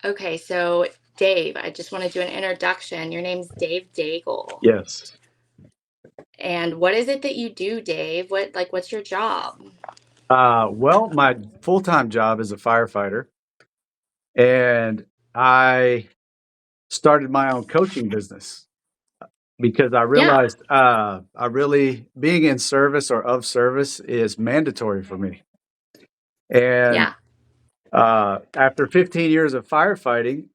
Okay, so Dave, I just want to do an introduction. Your name's Dave Daigle. Yes. And what is it that you do, Dave? What's your job? Well, my full-time job is a firefighter, and I started my own coaching business because I Yeah, realized I really being in service or of service is mandatory for me. And yeah. after 15 years of firefighting,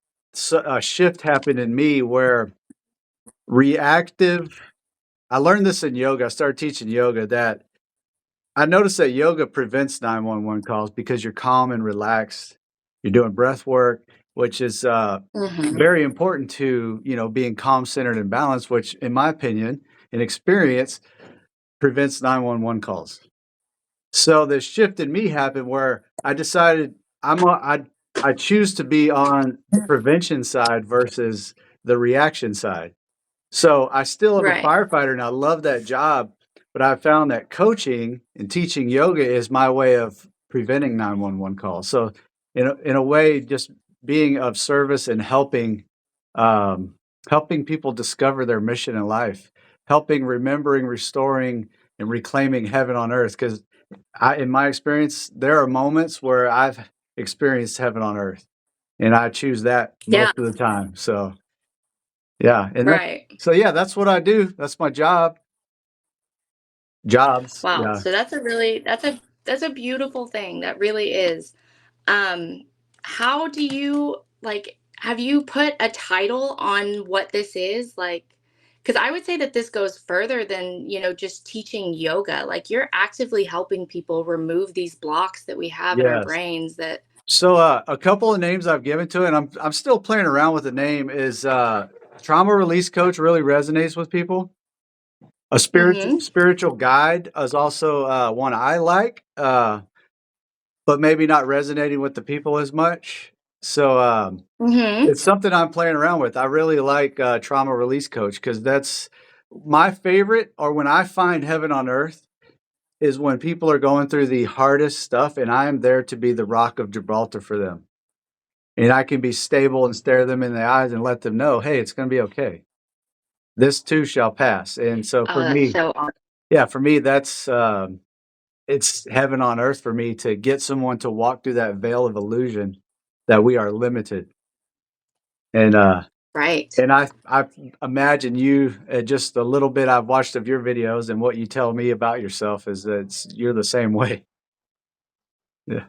a shift happened in me where reactive. I learned this in yoga. I started teaching yoga that I noticed that yoga prevents 911 calls because you're calm and relaxed. You're doing breath work, which is Hmm. very important to being calm, centered, and balanced. Which, in my opinion and experience, prevents 911 calls. So this shift in me happened where I decided I choose to be on the prevention side versus the reaction side. So I still am a Right. firefighter and I love that job, but I found that coaching and teaching yoga is my way of preventing 911 calls. So in a way, just being of service and um, helping people discover their mission in life, helping, remembering, restoring, and reclaiming heaven on earth. Because in my experience, there are moments where I've experienced heaven on earth, and I choose that Yeah, most of the time. So yeah, right. yeah, that's what I do. That's my job. Jobs, Wow. yeah. So that's a beautiful thing. That really is. Um, how do you have you put a title on what this is? Because I would say that this goes further than, just teaching yoga. Like you're actively helping people remove these blocks that we have in our Yes. brains that So, a couple of names I've given to it, and I'm still playing around with the name, is, trauma release coach really resonates with people. A Mhm. spiritual guide is also, one I like, but maybe not resonating with the people as much. So, Mhm. it's something I'm playing around with. I really like, trauma release coach because that's my favorite, or when I find heaven on earth is when people are going through the hardest stuff, and I am there to be the rock of Gibraltar for them. And I can be stable and stare them in the eyes and let them know, hey, it's going to be okay. This too shall pass. And so Oh, for that's me, so awesome. yeah, for me, that's it's heaven on earth for me to get someone to walk through that veil of illusion that we are limited. And Right. I imagine you just a little bit I've watched of your videos and what you tell me about yourself is that you're the same way. Yeah.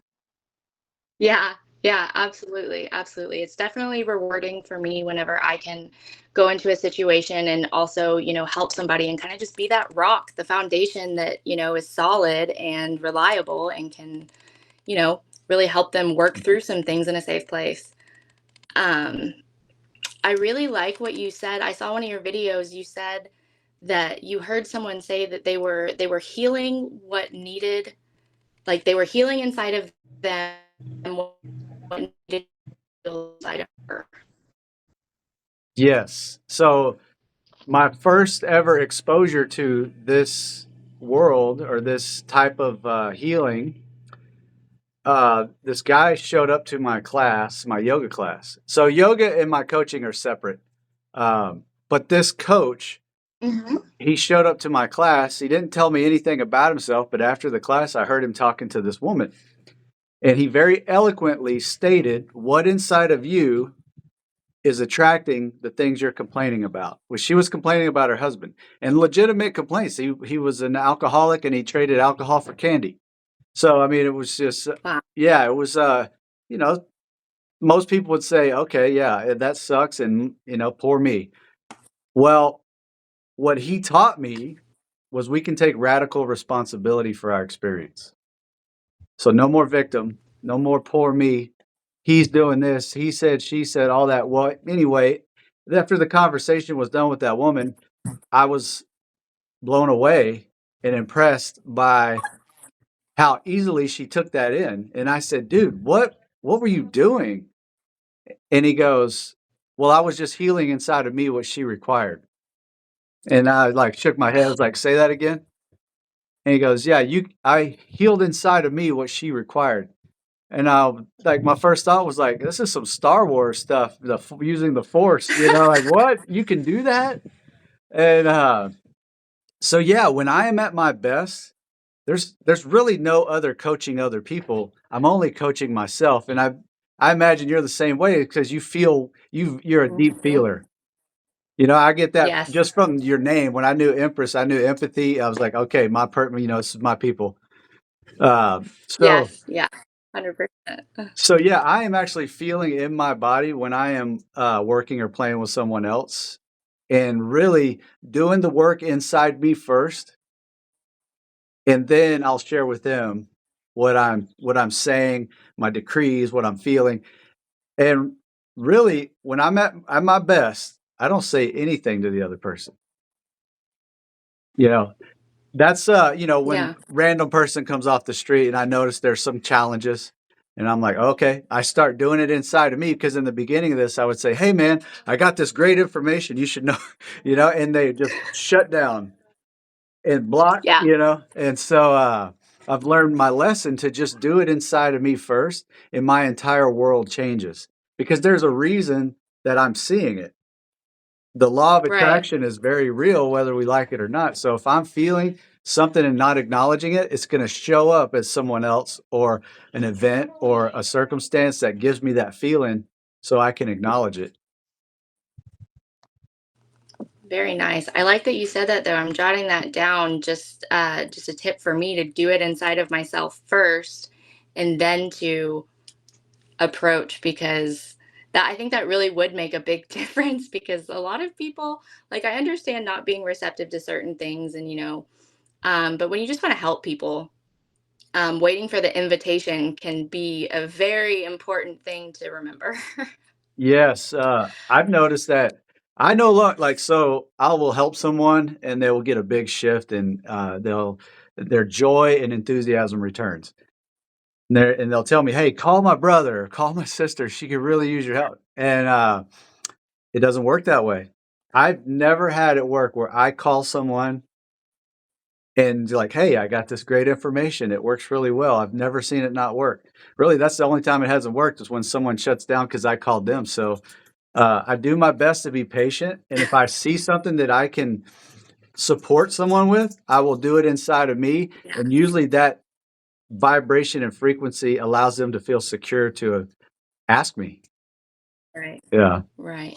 Yeah. Yeah, absolutely. Absolutely. It's definitely rewarding for me whenever I can go into a situation and also, help somebody and kind of just be that rock, the foundation that, is solid and reliable and can, you know, really help them work through some things in a safe place. Um, I really like what you said. I saw one of your videos. You said that you heard someone say that they were healing what needed, like they were healing inside of them what needed to heal inside of her. Yes. So my first ever exposure to this world or this type of healing, this guy showed up to my class, my yoga class. So yoga and my coaching are separate. But this coach, Hmm. he showed up to my class. He didn't tell me anything about himself, but after the class, I heard him talking to this woman. And he very eloquently stated what inside of you is attracting the things you're complaining about. Well, she was complaining about her husband and legitimate complaints. He was an alcoholic and he traded alcohol for candy. So I mean, it was just Wow. yeah, it was you know, most people would say, okay, yeah, that sucks, and poor me. Well, what he taught me was we can take radical responsibility for our experience. So no more victim, no more poor me. He's doing this. He said, she said, all that. Well, anyway, after the conversation was done with that woman, I was blown away and impressed by how easily she took that in. And I said, dude, what were you doing? And he goes, well, I was just healing inside of me what she required. And I like shook my head. I was like, say that again. And he goes, yeah, I healed inside of me what she required. And like my first thought was like, this is some Star Wars stuff, using the Force, like what? You can do that? And so yeah, when I am at my best, there's really no other coaching other people. I'm only coaching myself, and I imagine you're the same way because you're a deep Mhm. feeler. I get that Yes. just from your name. When I knew Empress, I knew empathy. I was like, okay, this is my people. So Yes. Yeah. 100%. so yeah, I am actually feeling in my body when I am working or playing with someone else, and really doing the work inside me first, and then I'll share with them what I'm saying, my decrees, what I'm feeling. And really, when I'm at my best, I don't say anything to the other person. You know, that's when Yeah. random person comes off the street and I notice there's some challenges, and I'm like, okay, I start doing it inside of me because in the beginning of this, I would say, hey man, I got this great information you should know, and they just shut down and block, Yeah. and so I've learned my lesson to just do it inside of me first, and my entire world changes because there's a reason that I'm seeing it. The law of Right. attraction is very real whether we like it or not. So if I'm feeling something and not acknowledging it, it's going to show up as someone else or an event or a circumstance that gives me that feeling so I can acknowledge it. Very nice. I like that you said that though. I'm jotting that down. Just a tip for me to do it inside of myself first and then to approach, because that I think that really would make a big difference, because a lot of people, like, I understand not being receptive to certain things, and but when you just want to help people, waiting for the invitation can be a very important thing to remember. Yes, I've noticed that. I know, look, like, so I will help someone and they will get a big shift, and their joy and enthusiasm returns. And they'll tell me, "Hey, call my brother, call my sister. She could really use your help." And it doesn't work that way. I've never had it work where I call someone and like, "Hey, I got this great information. It works really well." I've never seen it not work. Really, that's the only time it hasn't worked is when someone shuts down because I called them. So I do my best to be patient, and if I see something that I can support someone with, I will do it inside of me. Yeah. And usually that vibration and frequency allows them to feel secure to ask me. Right. Yeah. Right.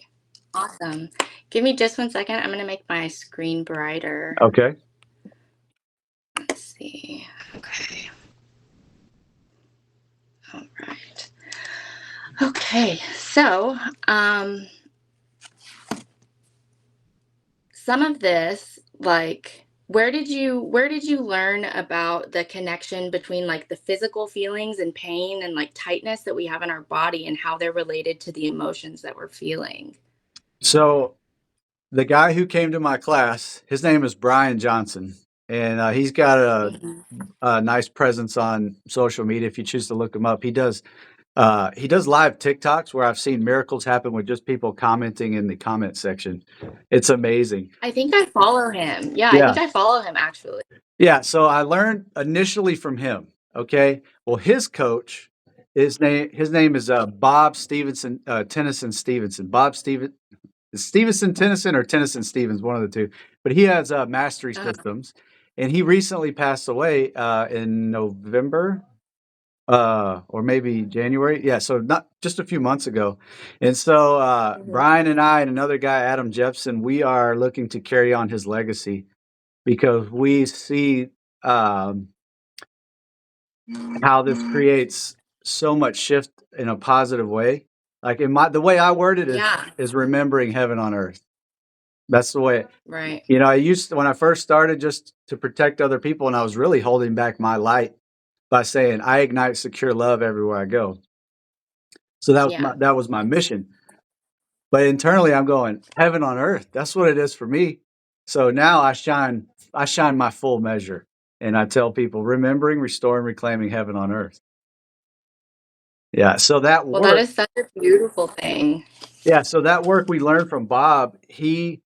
Awesome. Give me just 1 second. I'm going to make my screen brighter. Okay. Let's see. Okay. All right. Okay. So, some of this, like, where did you learn about the connection between, like, the physical feelings and pain and, like, tightness that we have in our body, and how they're related to the emotions that we're feeling? So the guy who came to my class, his name is Brian Johnson, and he's got Mhm. a nice presence on social media. If you choose to look him up, he does live TikToks where I've seen miracles happen with just people commenting in the comment section. It's amazing. I think I follow him. Yeah, I Yeah. think I follow him actually. Yeah, so I learned initially from him, okay? Well, his coach, his name is, Bob Stevenson, Tennyson Stevenson. Stevenson Tennyson or Tennyson Stevens, one of the 2, but he has, Mastery Uh, Systems, and he recently passed away, in November, or maybe January. Yeah, so not just a few months ago, and so, mhm. Brian and I and another guy, Adam Jepson, we are looking to carry on his legacy because we see, um how this creates so much shift in a positive way. Like the way I word it is Yeah, remembering heaven on earth. That's the way, right. I used to, when I first started, just to protect other people, and I was really holding back my light by saying I ignite secure love everywhere I go. So Yeah. that was my mission. But internally I'm going, heaven on earth. That's what it is for me. So now I shine my full measure, and I tell people remembering, restoring, reclaiming heaven on earth. Yeah, so that Well, that work is such a beautiful thing. Yeah, so that work we learned from Bob, whoever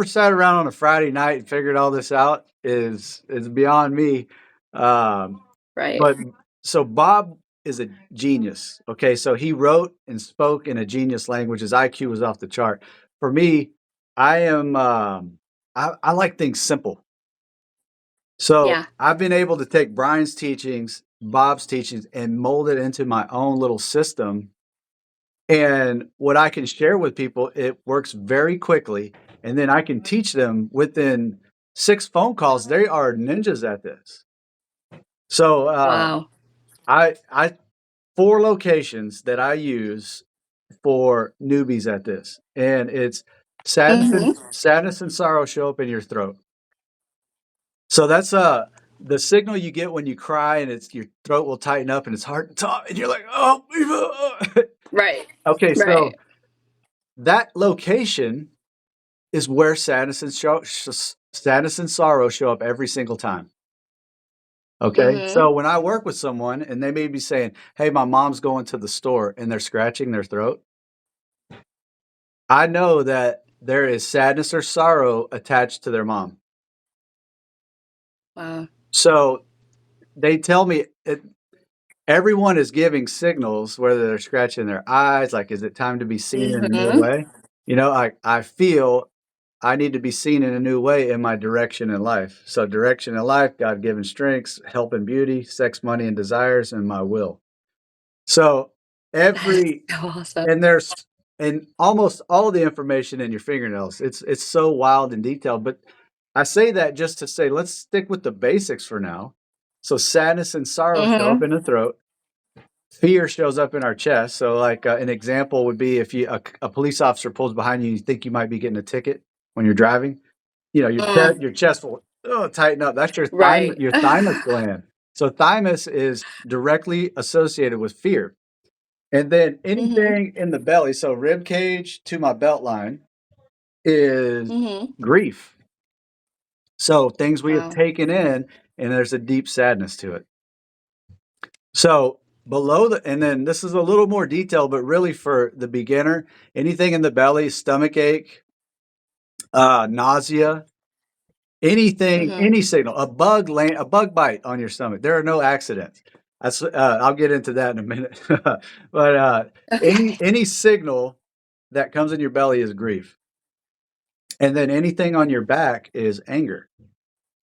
sat around on a Friday night and figured all this out is beyond me. Um, Right. but so Bob is a genius. Okay, so he wrote and spoke in a genius language. His IQ was off the chart. For me, I am I like things simple. So Yeah. I've been able to take Brian's teachings, Bob's teachings, and mold it into my own little system. And what I can share with people, it works very quickly. And then I can teach them within 6 phone calls. They are ninjas at this. So Wow. I 4 locations that I use for newbies at this, and it's Mhm. sadness and sorrow show up in your throat. So that's the signal you get when you cry, and it's your throat will tighten up and it's hard to talk, and you're like, oh, Right. okay. Right. So that location is where sadness and sorrow show up every single time. Okay. Mhm. So when I work with someone and they may be saying, hey, my mom's going to the store and they're scratching their throat, I know that there is sadness or sorrow attached to their mom. Wow. So they tell me everyone is giving signals, whether they're scratching their eyes, like, is it time to be seen in a new Mhm. way? I feel I need to be seen in a new way in my direction in life. So direction in life, God given strengths, health and beauty, sex, money, and desires, and my will. So That's every so awesome. and there's and almost all the information in your fingernails. It's so wild and detailed, but I say that just to say let's stick with the basics for now. So sadness and sorrow show up Mhm. in the throat. Fear shows up in our chest. So, like an example would be if a police officer pulls behind you, you think you might be getting a ticket when you're driving. Mm. Your chest will tighten up. That's Right. your thymus gland. So thymus is directly associated with fear. And then Mhm. anything in the belly, so rib cage to my belt line is Mhm. grief. So things we have Wow. taken in, and there's a deep sadness to it. So and then this is a little more detailed, but really for the beginner, anything in the belly, stomach ache, nausea, anything, Mhm. any signal, a bug bite on your stomach. There are no accidents. I'll get into that in a minute. But Okay. any signal that comes in your belly is grief. And then anything on your back is anger.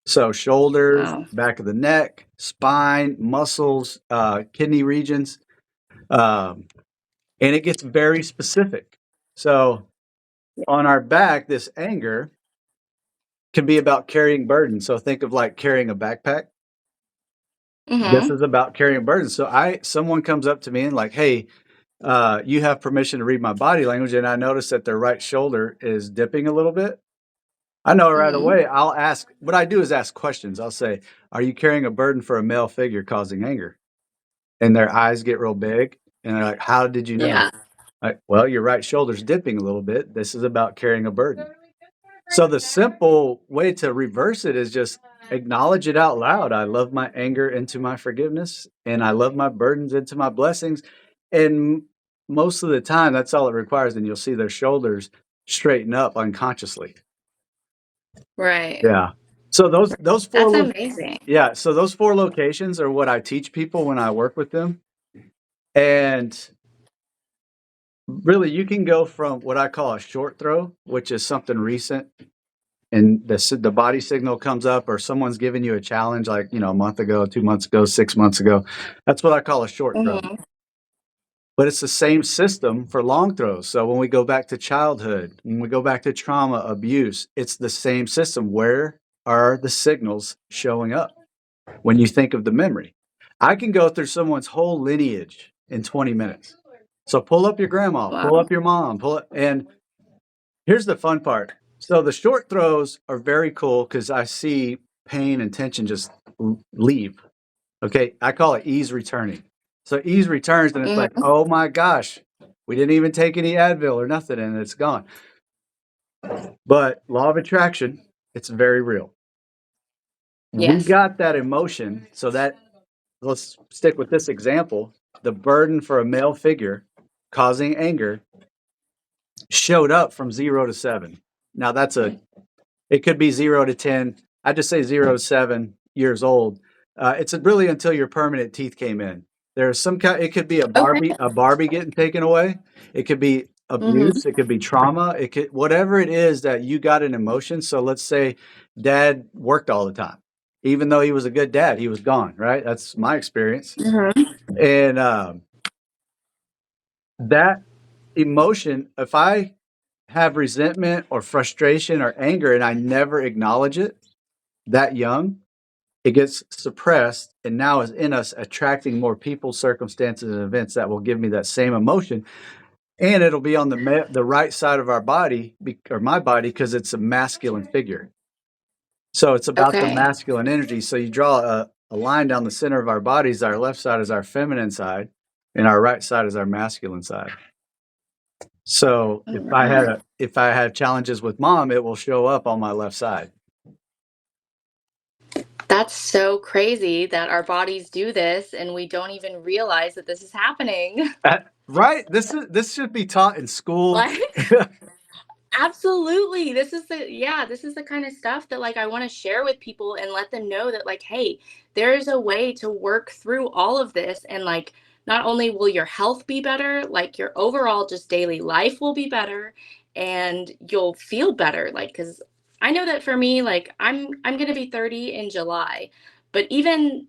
So shoulders, Wow. back of the neck, spine, muscles, kidney regions, um, and it gets very specific. So on our back, this anger can be about carrying burden. So think of like carrying a backpack. This Mhm. is about carrying a burden. So someone comes up to me and like, hey, you have permission to read my body language, and I notice that their right shoulder is dipping a little bit. I know right Mhm. away. I'll ask. What I do is ask questions. I'll say, "Are you carrying a burden for a male figure causing anger?" And their eyes get real big, and they're like, "How did you know?" Yeah. Well, your right shoulder's dipping a little bit. This is about carrying a burden. So the simple way to reverse it is just acknowledge it out loud. I love my anger into my forgiveness, and I love my burdens into my blessings. And most of the time, that's all it requires. And you'll see their shoulders straighten up unconsciously. Right. Yeah. So those That's 4 lo amazing. yeah, so those 4 locations are what I teach people when I work with them. And really, you can go from what I call a short throw, which is something recent, and the body signal comes up, or someone's giving you a challenge, like a month ago, 2 months ago, 6 months ago. That's what I call a short throw. Mhm. But it's the same system for long throws. So when we go back to childhood, when we go back to trauma, abuse, it's the same system. Where are the signals showing up when you think of the memory? I can go through someone's whole lineage in 20 minutes. So pull up your grandma, pull Wow. up your mom, and here's the fun part. So the short throws are very cool because I see pain and tension just leave. Okay, I call it ease returning. So ease returns, and it's like, Mhm. oh my gosh, we didn't even take any Advil or nothing, and it's gone. But law of attraction, it's very real. We Yes. got that emotion, so that let's stick with this example. The burden for a male figure causing anger showed up from 0 to 7. Now it could be 0 to 10. I just say 0 to 7 years old. It's really until your permanent teeth came in. There's some kind. It could be Okay. A Barbie getting taken away. It could be Mhm. abuse. It could be trauma. It could whatever it is that you got an emotion. So let's say dad worked all the time, even though he was a good dad, he was gone. Right. That's my experience. Mhm. And that emotion, if I have resentment or frustration or anger and I never acknowledge it that young, it gets suppressed and now is in us attracting more people, circumstances, and events that will give me that same emotion. And it'll be on the right side of our body or my body because it's a masculine figure. So it's about the Okay. masculine energy. So you draw a line down the center of our bodies. Our left side is our feminine side, and our right side is our masculine side. So Alright. if I have challenges with mom, it will show up on my left side. That's so crazy that our bodies do this and we don't even realize that this is happening. Right? This should be taught in school. Like, absolutely. This is the kind of stuff that like I want to share with people and let them know that like, hey, there's a way to work through all of this and like not only will your health be better, like your overall just daily life will be better and you'll feel better like cuz I know that for me like I'm going to be 30 in July, but even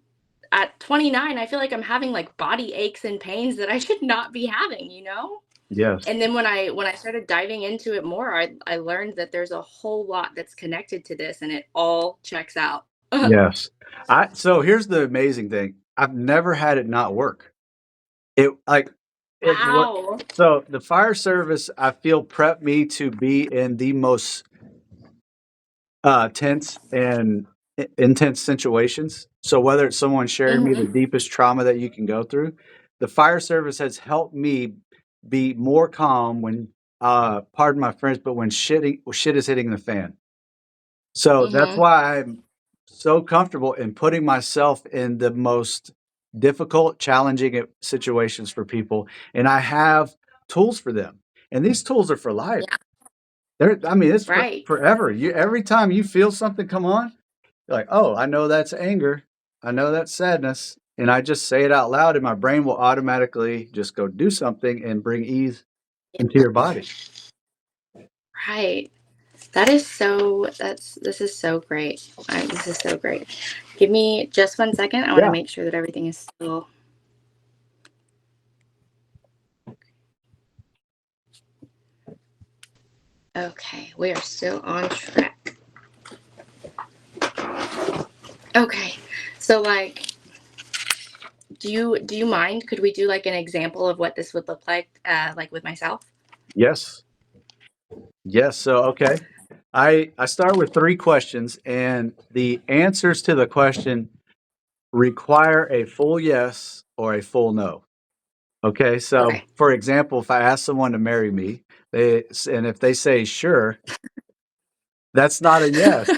at 29 I feel like I'm having like body aches and pains that I should not be having, you know? Yes. And then when I started diving into it more, I learned that there's a whole lot that's connected to this and it all checks out. Yes. I So here's the amazing thing. I've never had it not work. It like it what Wow. so the fire service I feel prepped me to be in the most tense and intense situations. So whether it's someone sharing me the Mhm. deepest trauma that you can go through, the fire service has helped me be more calm when pardon my French, but when shit is hitting the fan. So that's Mhm. why I'm so comfortable in putting myself in the most difficult, challenging situations for people, and I have tools for them. And these tools are for life. Yeah, I mean, it's for right. forever. Every time you feel something come on, you're like, "Oh, I know that's anger. I know that's sadness." And I just say it out loud and my brain will automatically just go do something and bring ease into your body. Right. This is so great. This is so great. Give me just 1 second. I want to Yeah. make sure that everything is still okay. We are still on track. Okay. So like do you mind? Could we do like an example of what this would look like with myself? Yes. Yes. So, okay. I start with 3 questions, and the answers to the question require a full yes or a full no. Okay, so, Okay. for example, if I ask someone to marry me, and if they say, "Sure," that's not a yes.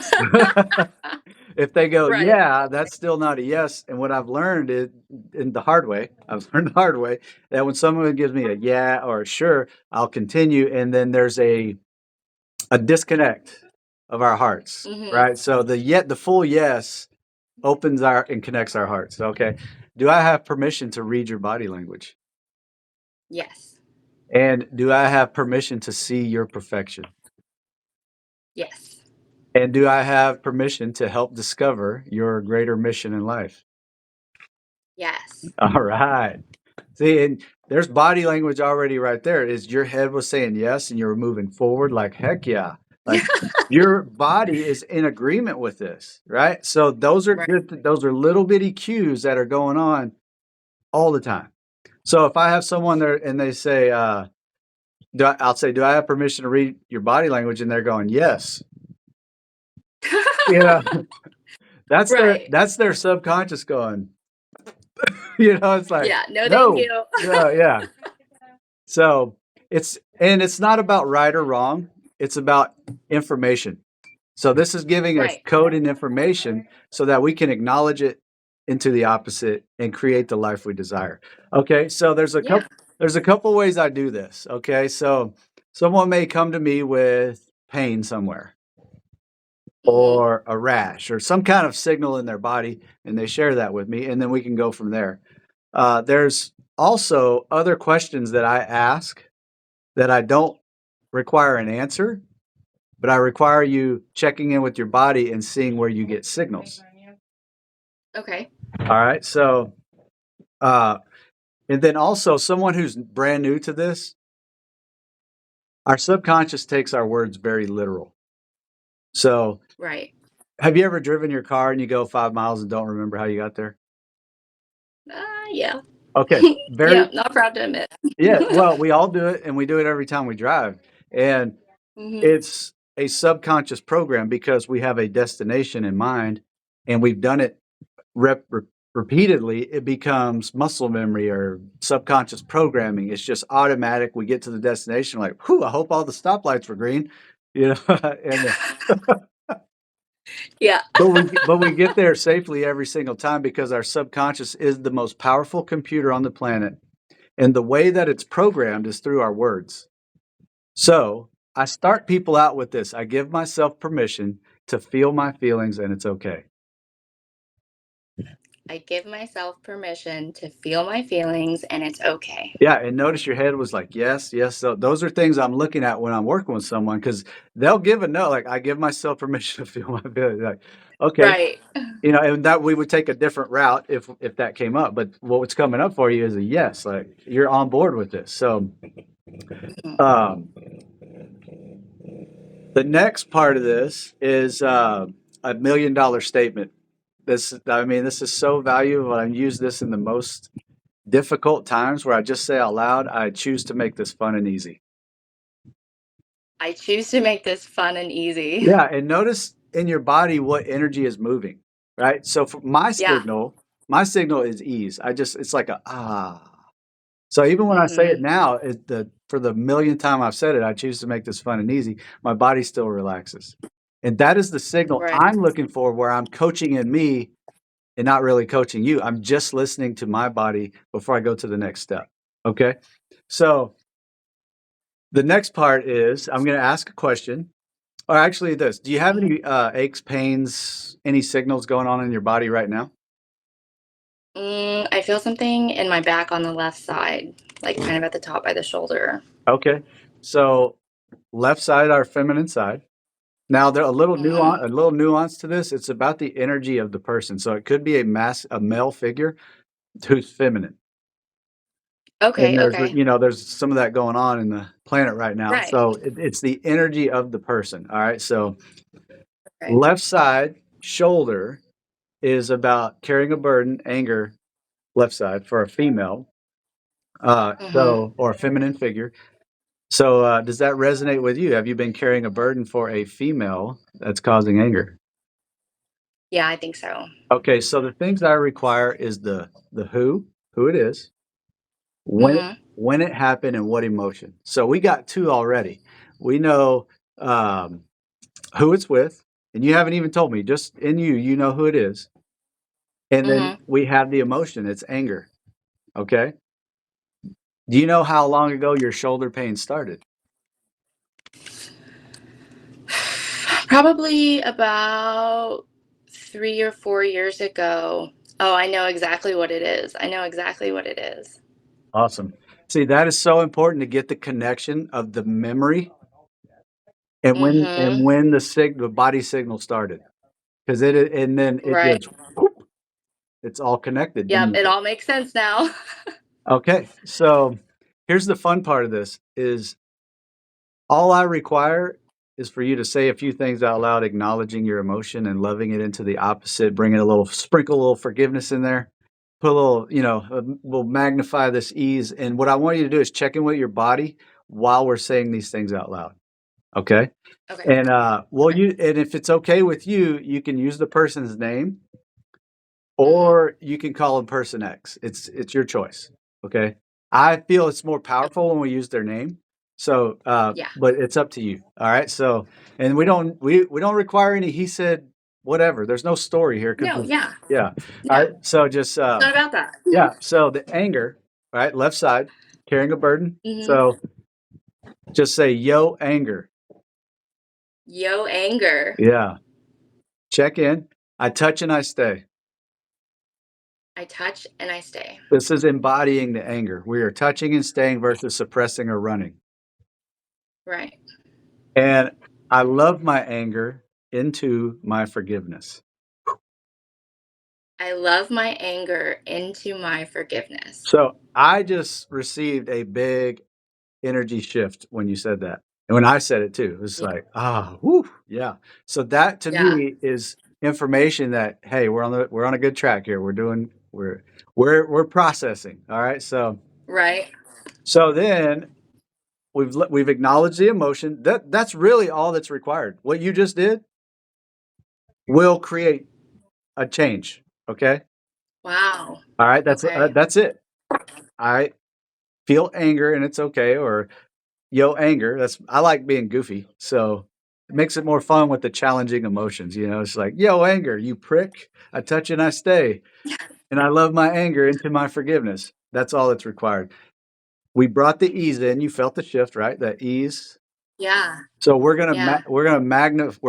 If they go, Right. "Yeah," that's still not a yes, and what I've learned is in the hard way I've learned the hard way that when someone gives me a "yeah" or a "sure," I'll continue, and then there's a disconnect of our hearts, Mhm. right? So the full yes opens our and connects our hearts. Okay. Do I have permission to read your body language? Yes. And do I have permission to see your perfection? Yes. And do I have permission to help discover your greater mission in life? Yes. All right. See, and there's body language already right there. Is your head was saying yes and you're moving forward like heck yeah. Like your body is in agreement with this, right? So Right. those are little bitty cues that are going on all the time. So if I have someone there and they say, I'll say, do I have permission to read your body language? And they're going, yes. You know, Right. that's their subconscious going, it's like, Yeah. No, thank no. you. Yeah, yeah. So it's not about right or wrong. It's about information. So this is giving us Right. code and information so that we can acknowledge it into the opposite and create the life we desire. Okay, so Yeah. there's a couple ways I do this. Okay, so someone may come to me with pain somewhere. Mhm. or a rash or some kind of signal in their body, and they share that with me, and then we can go from there. There's also other questions that I ask that I don't require an answer, but I require you checking in with your body and seeing where you get signals. Okay. All right. So, uh, and then also someone who's brand new to this, our subconscious takes our words very literal. So, Right. have you ever driven your car and you go 5 miles and don't remember how you got there? Yeah. Okay. Yeah, Very, not proud to admit. yeah. Well, we all do it and we do it every time we drive. And Mhm. it's a subconscious program because we have a destination in mind and we've done it repeatedly. It becomes muscle memory or subconscious programming. It's just automatic. We get to the destination like, whew, I hope all the stoplights were green, you know, and Yeah. but we get there safely every single time because our subconscious is the most powerful computer on the planet. And the way that it's programmed is through our words. So I start people out with this. I give myself permission to feel my feelings and it's okay. I give myself permission to feel my feelings and it's okay. Yeah, and notice your head was like, yes, yes. So those are things I'm looking at when I'm working with someone because they'll give a no. Like I give myself permission to feel my feelings. Like, okay, Right. and that we would take a different route if that came up. But what's coming up for you is a yes. Like you're on board with this. So Mhm. um, the next part of this is $1 million statement. This is so valuable. I use this in the most difficult times where I just say out loud, I choose to make this fun and easy. I choose to make this fun and easy. Yeah, and notice in your body what energy is moving, right? So for Yeah. my signal is ease. It's like a ah. So even when I say it Mhm. now, for the millionth time I've said it, I choose to make this fun and easy. My body still relaxes, and that is the signal Right. I'm looking for, where I'm coaching in me and not really coaching you. I'm just listening to my body before I go to the next step. Okay, so the next part is I'm going to ask a question. Or actually, this: do you have Mhm. any aches, pains, any signals going on in your body right now? I feel something in my back on the left side, like kind of at the top by the shoulder. Okay, so left side, our feminine side. Now, there Mhm. a little nuance to this. It's about the energy of the person. So it could be a male figure who's feminine, and Okay, okay. there's some of that going on in the planet right now. Right. So it's the energy of the person. All right. So Right. left side shoulder is about carrying a burden, anger. Left side for a female, Mhm. or a feminine figure. So does that resonate with you? Have you been carrying a burden for a female that's causing anger? Yeah, I think so. Okay, so the things I require is the who it is, Mhm. when it happened, and what emotion. So we got two already. We know um, who it's with, and you haven't even told me. Just in you, you know who it is, and then Mhm. we have the emotion. It's anger. Okay. Do you know how long ago your shoulder pain started? Probably about 3 or 4 years ago. Oh, I know exactly what it is. I know exactly what it is. Awesome. See, that is so important to get the connection of the memory and Mhm. when the body signal started, because and then it Right. just whoop, it's all connected. Yep, Then it all makes sense now. okay, so here's the fun part of this is all I require is for you to say a few things out loud, acknowledging your emotion and loving it into the opposite, bringing a little sprinkle a little forgiveness in there. Put a little, we'll magnify this ease. And what I want you to do is check in with your body while we're saying these things out loud. Okay. Okay. And Okay. and if it's okay with you, you can use the person's name Mhm. or you can call them person X. It's your choice. Okay. I feel it's more powerful when we use their name. So Yeah. but it's up to you. All right. So and we don't require any he said whatever. There's no story here No, because yeah. yeah. All Yeah. right. So just It's not about that. yeah. So the anger, right? Left side, carrying a burden. Mhm. So just say yo anger. Yo, anger. Yeah. Check in. I touch and I stay. I touch and I stay. This is embodying the anger. We are touching and staying versus suppressing or running. Right. And I love my anger into my forgiveness. I love my anger into my forgiveness. So I just received a big energy shift when you said that. And when I said it too, it was Yeah. like, whew, yeah. So that to Yeah. me is information that, hey, we're on a good track here. We're processing. All right. Right. So then we've acknowledged the emotion. That's really all that's required. What you just did will create a change. Okay. Wow. All right. Okay. That's it. All right. Feel anger and it's okay. Or yo anger. I like being goofy. So it makes it more fun with the challenging emotions. It's like, yo anger, you prick. I touch and I stay. And I love my anger into my forgiveness. That's all that's required. We brought the ease in. You felt the shift, right? That ease. Yeah. So Yeah. we're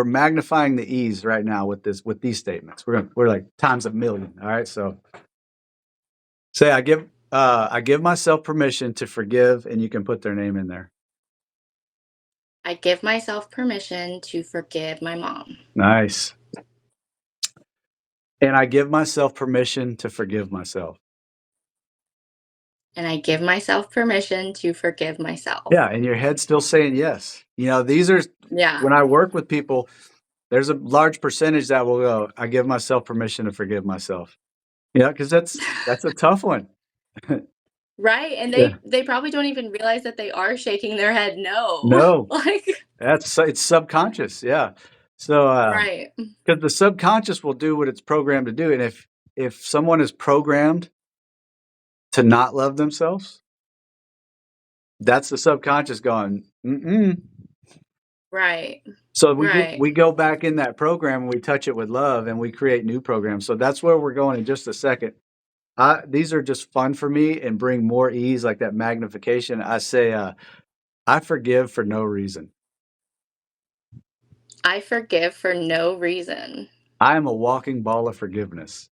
magnifying the ease right now with these statements. We're like times a million. All right. So say I give myself permission to forgive, and you can put their name in there. I give myself permission to forgive my mom. Nice. And I give myself permission to forgive myself. And I give myself permission to forgive myself. Yeah, and your head's still saying yes. These are Yeah. when I work with people, there's a large percentage that will go, I give myself permission to forgive myself. Because that's a tough one. Right. And Yeah. they probably don't even realize that they are shaking their head no. No, Like, it's subconscious. Yeah. So, right. because the subconscious will do what it's programmed to do, and if someone is programmed to not love themselves, that's the subconscious going, mm-mm. Right. So Right. we go back in that program and we touch it with love and we create new programs. So that's where we're going in just a second. These are just fun for me and bring more ease, like that magnification. I say, I forgive for no reason. I forgive for no reason. I am a walking ball of forgiveness.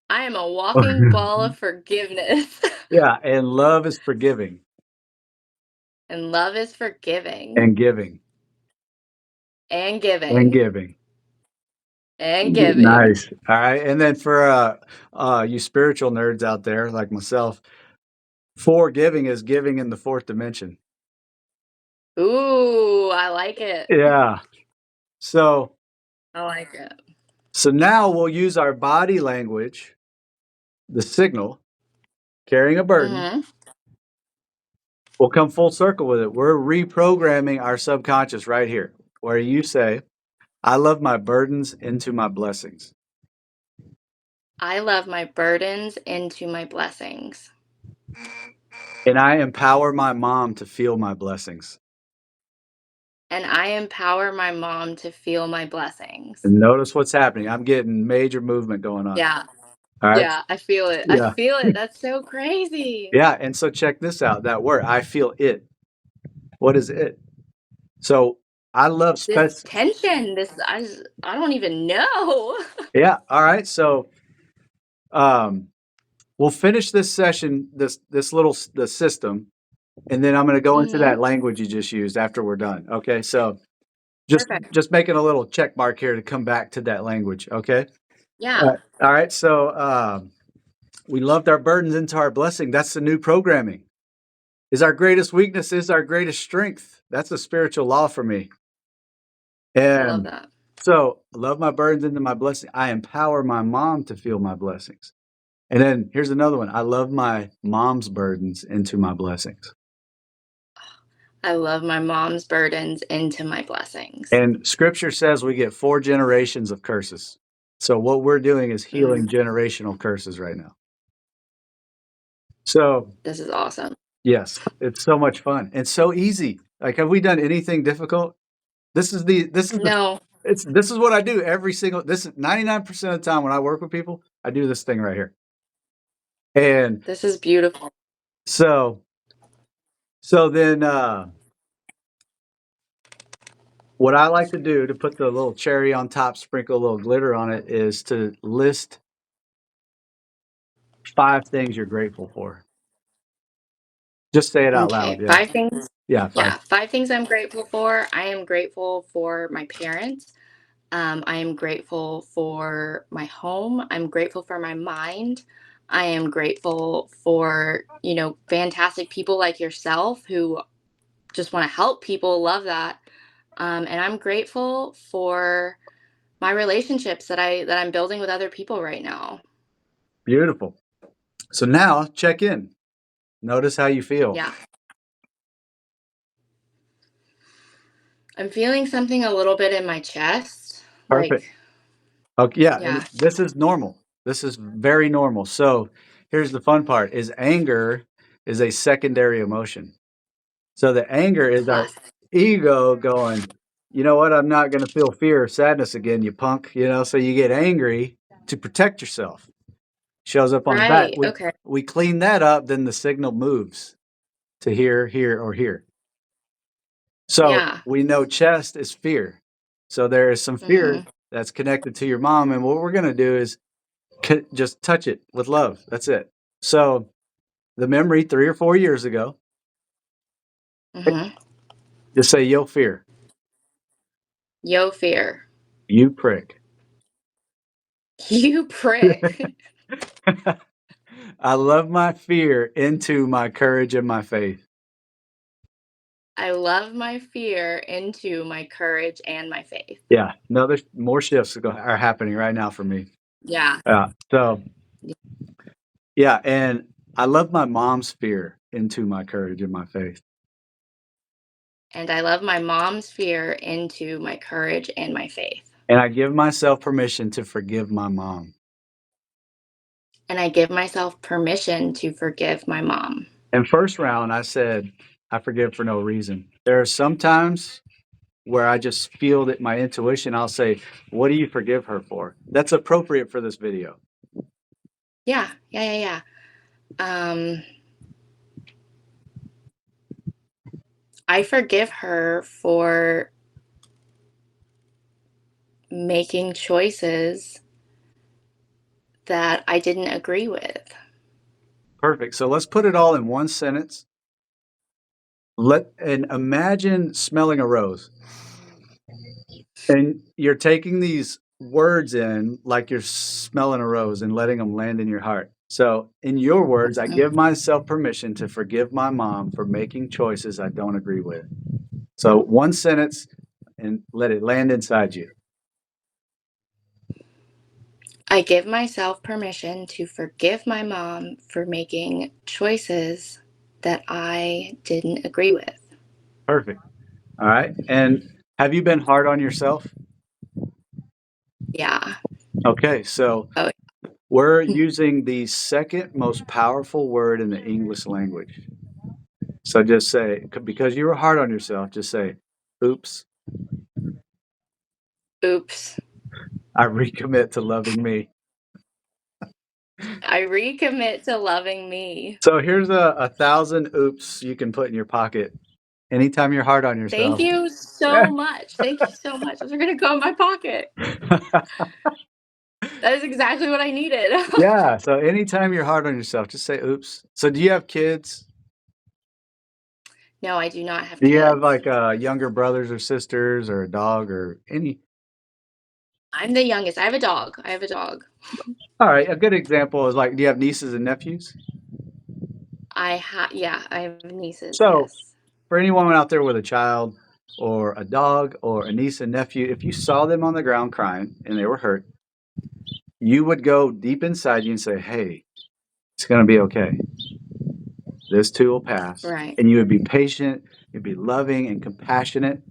I am a walking ball of forgiveness. Yeah, and love is forgiving And love is forgiving and giving and and giving giving. and giving. Nice. All right. And then for you spiritual nerds out there like myself, forgiving is giving in the fourth dimension. Ooh, I like it. Yeah. So I like it. So now we'll use our body language, the signal, carrying a burden. Mhm. We'll come full circle with it. We're reprogramming our subconscious right here, where you say, I love my burdens into my blessings. I love my burdens into my blessings. And I empower my mom to feel my blessings. And I empower my mom to feel my blessings. And notice what's happening. I'm getting major movement going on. Yeah. All right. Yeah, I feel it. I Yeah. feel it. That's so crazy. Yeah. And so check this out, that word, I feel it. What is it? So I love This special. tension, I don't even know. Yeah. All right. So we'll finish this session, the system, and then I'm going to go into that Mhm. language you just used after we're done. Okay, so just Perfect. just making a little check mark here to come back to that language. Okay, Yeah. all right. So we loved our burdens into our blessing. That's the new programming. Is our greatest weakness is our greatest strength. That's a spiritual law for me. I love And that. so love my burdens into my blessing. I empower my mom to feel my blessings. And then here's another one. I love my mom's burdens into my blessings. I love my mom's burdens into my blessings. And scripture says we get 4 generations of curses. So what we're doing is healing generational curses right now. So, This is awesome. yes, it's so much fun and so easy. Like, have we done anything difficult? This is No, what I do every single, this is 99% of the time when I work with people, I do this thing right here. And this is beautiful. so then, What I like to do to put the little cherry on top, sprinkle a little glitter on it, is to list 5 things you're grateful for. Just say it out loud. Okay, Yeah. 5 things. Yeah, 5. Yeah, 5 things I'm grateful for. I am grateful for my parents. I am grateful for my home. I'm grateful for my mind. I am grateful for, fantastic people like yourself who just want to help people. Love that. And I'm grateful for my relationships that I'm building with other people right now. Beautiful. So now check in. Notice how you feel. Yeah. I'm feeling something a little bit in my chest. Like, Perfect. Okay, yeah, and yeah. this is normal. This is very normal. So here's the fun part is anger is a secondary emotion. So the anger is our Classic. ego going, you know what? I'm not going to feel fear or sadness again, you punk. So you get angry to protect yourself. Shows up on the back. Right. We Okay. we clean that up, then the signal moves to here, here, or here. So Yeah. we know chest is fear. So there is some fear Hmm. that's connected to your mom, and what we're going to do is just touch it with love. That's it. So the memory 3 or 4 years ago, Hmm. just say, "Yo, fear, Yo, fear. you prick." You prick. I love my fear into my courage and my faith. I love my fear into my courage and my faith. Yeah, no, there's more shifts are happening right now for me. Yeah. Yeah. So yeah, and I love my mom's fear into my courage and my faith. And I love my mom's fear into my courage and my faith. And I give myself permission to forgive my mom. And I give myself permission to forgive my mom. And first round, I said, I forgive for no reason. There are some times where I just feel that my intuition, I'll say, what do you forgive her for? That's appropriate for this video. Yeah. Yeah. Yeah. Yeah. I forgive her for making choices that I didn't agree with. Perfect. So let's put it all in one sentence. And imagine smelling a rose. And you're taking these words in like you're smelling a rose and letting them land in your heart. So, in your words, I give myself permission to forgive my mom for making choices I don't agree with. So, one sentence and let it land inside you. I give myself permission to forgive my mom for making choices that I didn't agree with. Perfect. All right. And have you been hard on yourself? Yeah. Okay. So, Oh, we're using the second most powerful word in the English language. So just say, because you were hard on yourself, just say, oops, oops. I recommit to loving me. I recommit to loving me. So here's a 1,000 oops you can put in your pocket anytime you're hard on Thank yourself. you so much. Thank you so much. Those are going to go in my pocket. That is exactly what I needed. Yeah. So anytime you're hard on yourself, just say oops. So do you have kids? No, I do not have Do you have kids. like younger brothers or sisters or a dog or any? I'm the youngest. I have a dog. I have a dog. All right. A good example is like, do you have nieces and nephews? Yeah, I have nieces. So Yes. for anyone out there with a child or a dog or a niece and nephew, if you saw them on the ground crying and they were hurt, you would go deep inside you and say, hey, it's going to be okay. This too will pass. Right. And you would be patient, you'd be loving and compassionate.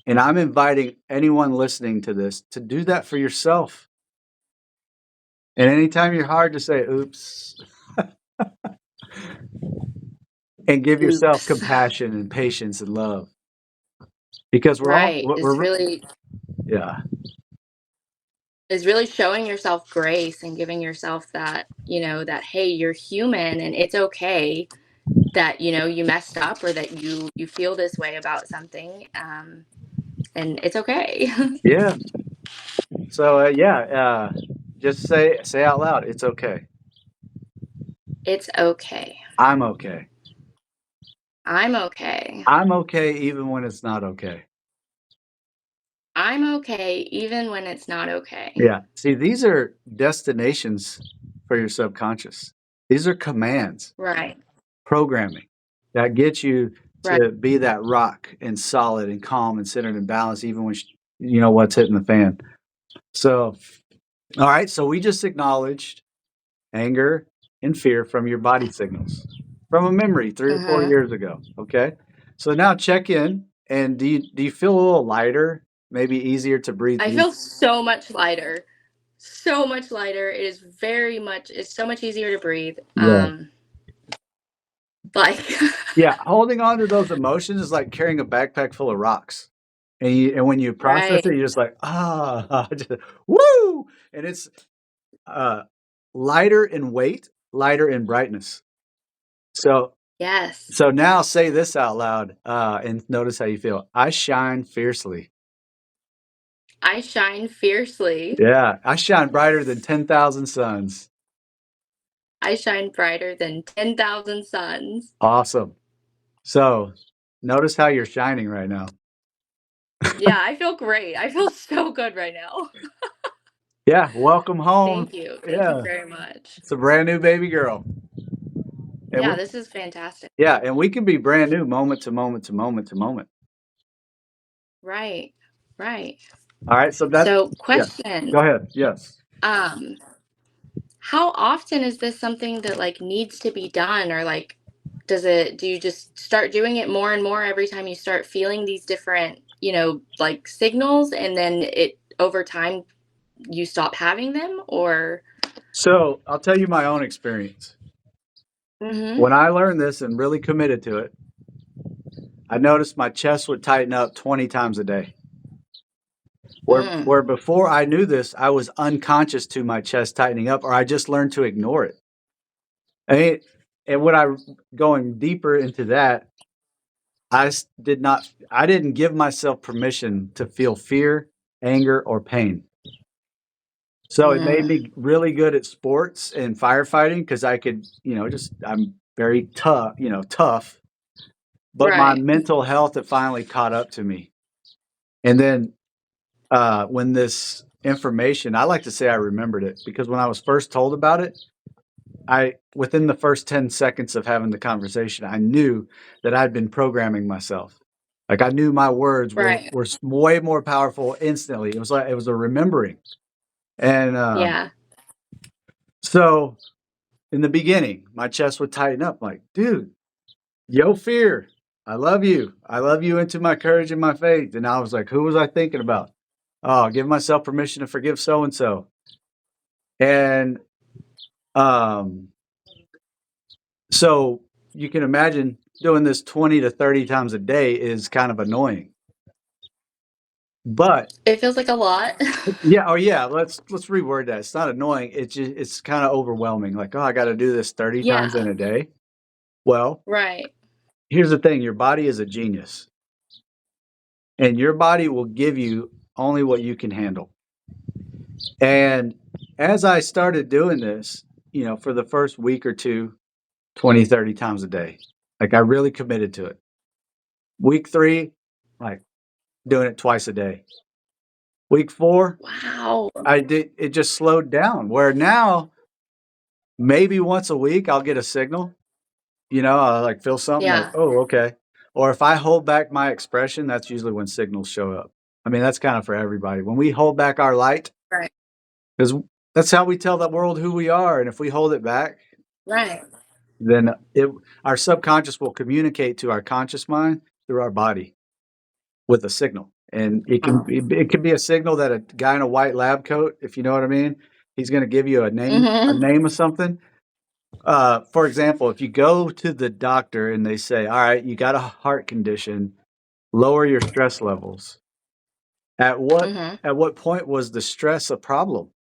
And I'm inviting anyone listening to this to do that for yourself. And anytime you're hard to say, oops, and give yourself Oops. compassion and patience and love. Because Right. yeah. Is really showing yourself grace and giving yourself that, that hey, you're human and it's okay that, you messed up or that you feel this way about something. and it's okay. Yeah. So just say out loud, it's okay. It's okay. I'm okay. I'm okay. I'm okay even when it's not okay. I'm okay even when it's not okay. Yeah. See, these are destinations for your subconscious. These are commands, Right. programming that get you Right. to be that rock and solid and calm and centered and balanced, even when you know what's hitting the fan. So, all right. So we just acknowledged anger and fear from your body signals from a memory 3 or 4 years ago. Okay. So now check in, and do you feel a little lighter? Maybe easier to breathe I deep? feel so much lighter. So much lighter. It is very much it's so much easier to breathe. Yeah. Like Yeah, holding on to those emotions is like carrying a backpack full of rocks. And when you process Right. it, you're just like, "Ah," just woo! And it's, uh, lighter in weight, lighter in brightness. So Yes. so now say this out loud, and notice how you feel. I shine fiercely. I shine fiercely. Yeah, I shine brighter than 10,000 suns. I shine brighter than 10,000 suns. Awesome. So, notice how you're shining right now. Yeah, I feel great. I feel so good right now. Yeah, welcome home. Thank you. Thank you Yeah, very much. it's a brand new baby girl. And Yeah, we this is fantastic. Yeah, and we can be brand new moment to moment to moment to moment. Right. Right. Alright, so that's So, yeah, question, go ahead, yes. um, how often is this something that, like, needs to be done or, like, do you just start doing it more and more every time you start feeling these different, like, signals, and then it over time, you stop having them, or So, I'll tell you my own experience. Mhm. When I learned this and really committed to it, I noticed my chest would tighten up 20 times a day. Mm. Where before I knew this, I was unconscious to my chest tightening up, or I just learned to ignore it. And and when I going deeper into that, I didn't give myself permission to feel fear, anger, or pain. So it made Mm. me really good at sports and firefighting because I could, I'm very tough, but my Right. mental health had finally caught up to me. And then when this information, I like to say I remembered it because when I was first told about it, within the first 10 seconds of having the conversation, I knew that I'd been programming myself. Like I knew my words Right. were way more powerful instantly. It was like it was a remembering. And Yeah. so in the beginning, my chest would tighten up like, dude, yo, fear. I love you. I love you into my courage and my faith. And I was like, who was I thinking about? Oh, give myself permission to forgive so and so. And um, so you can imagine doing this 20 to 30 times a day is kind of annoying. But It feels like a lot. yeah, oh yeah, let's reword that. It's not annoying. It's kind of overwhelming. Like, oh, I got to do this 30 times in Yeah. a day. Well, Right. here's the thing, your body is a genius. And your body will give you only what you can handle. And as I started doing this, for the first week or two, 20, 30 times a day, like I really committed to it. Week 3, like doing it twice a day. Week 4, Wow. it just slowed down where now maybe once a week I'll get a signal, I like feel something like, Yeah. oh, okay. Or if I hold back my expression, that's usually when signals show up. I mean, that's kind of for everybody. When we hold back our light, Right. because that's how we tell the world who we are. And if we hold it back, Right. then our subconscious will communicate to our conscious mind through our body with a signal. And it can be a signal that a guy in a white lab coat, if you know what I mean, he's going to give you a Mhm. name of something. For example, if you go to the doctor and they say, "All right, you got a heart condition, lower your stress levels." At what Mhm. at what point was the stress a problem?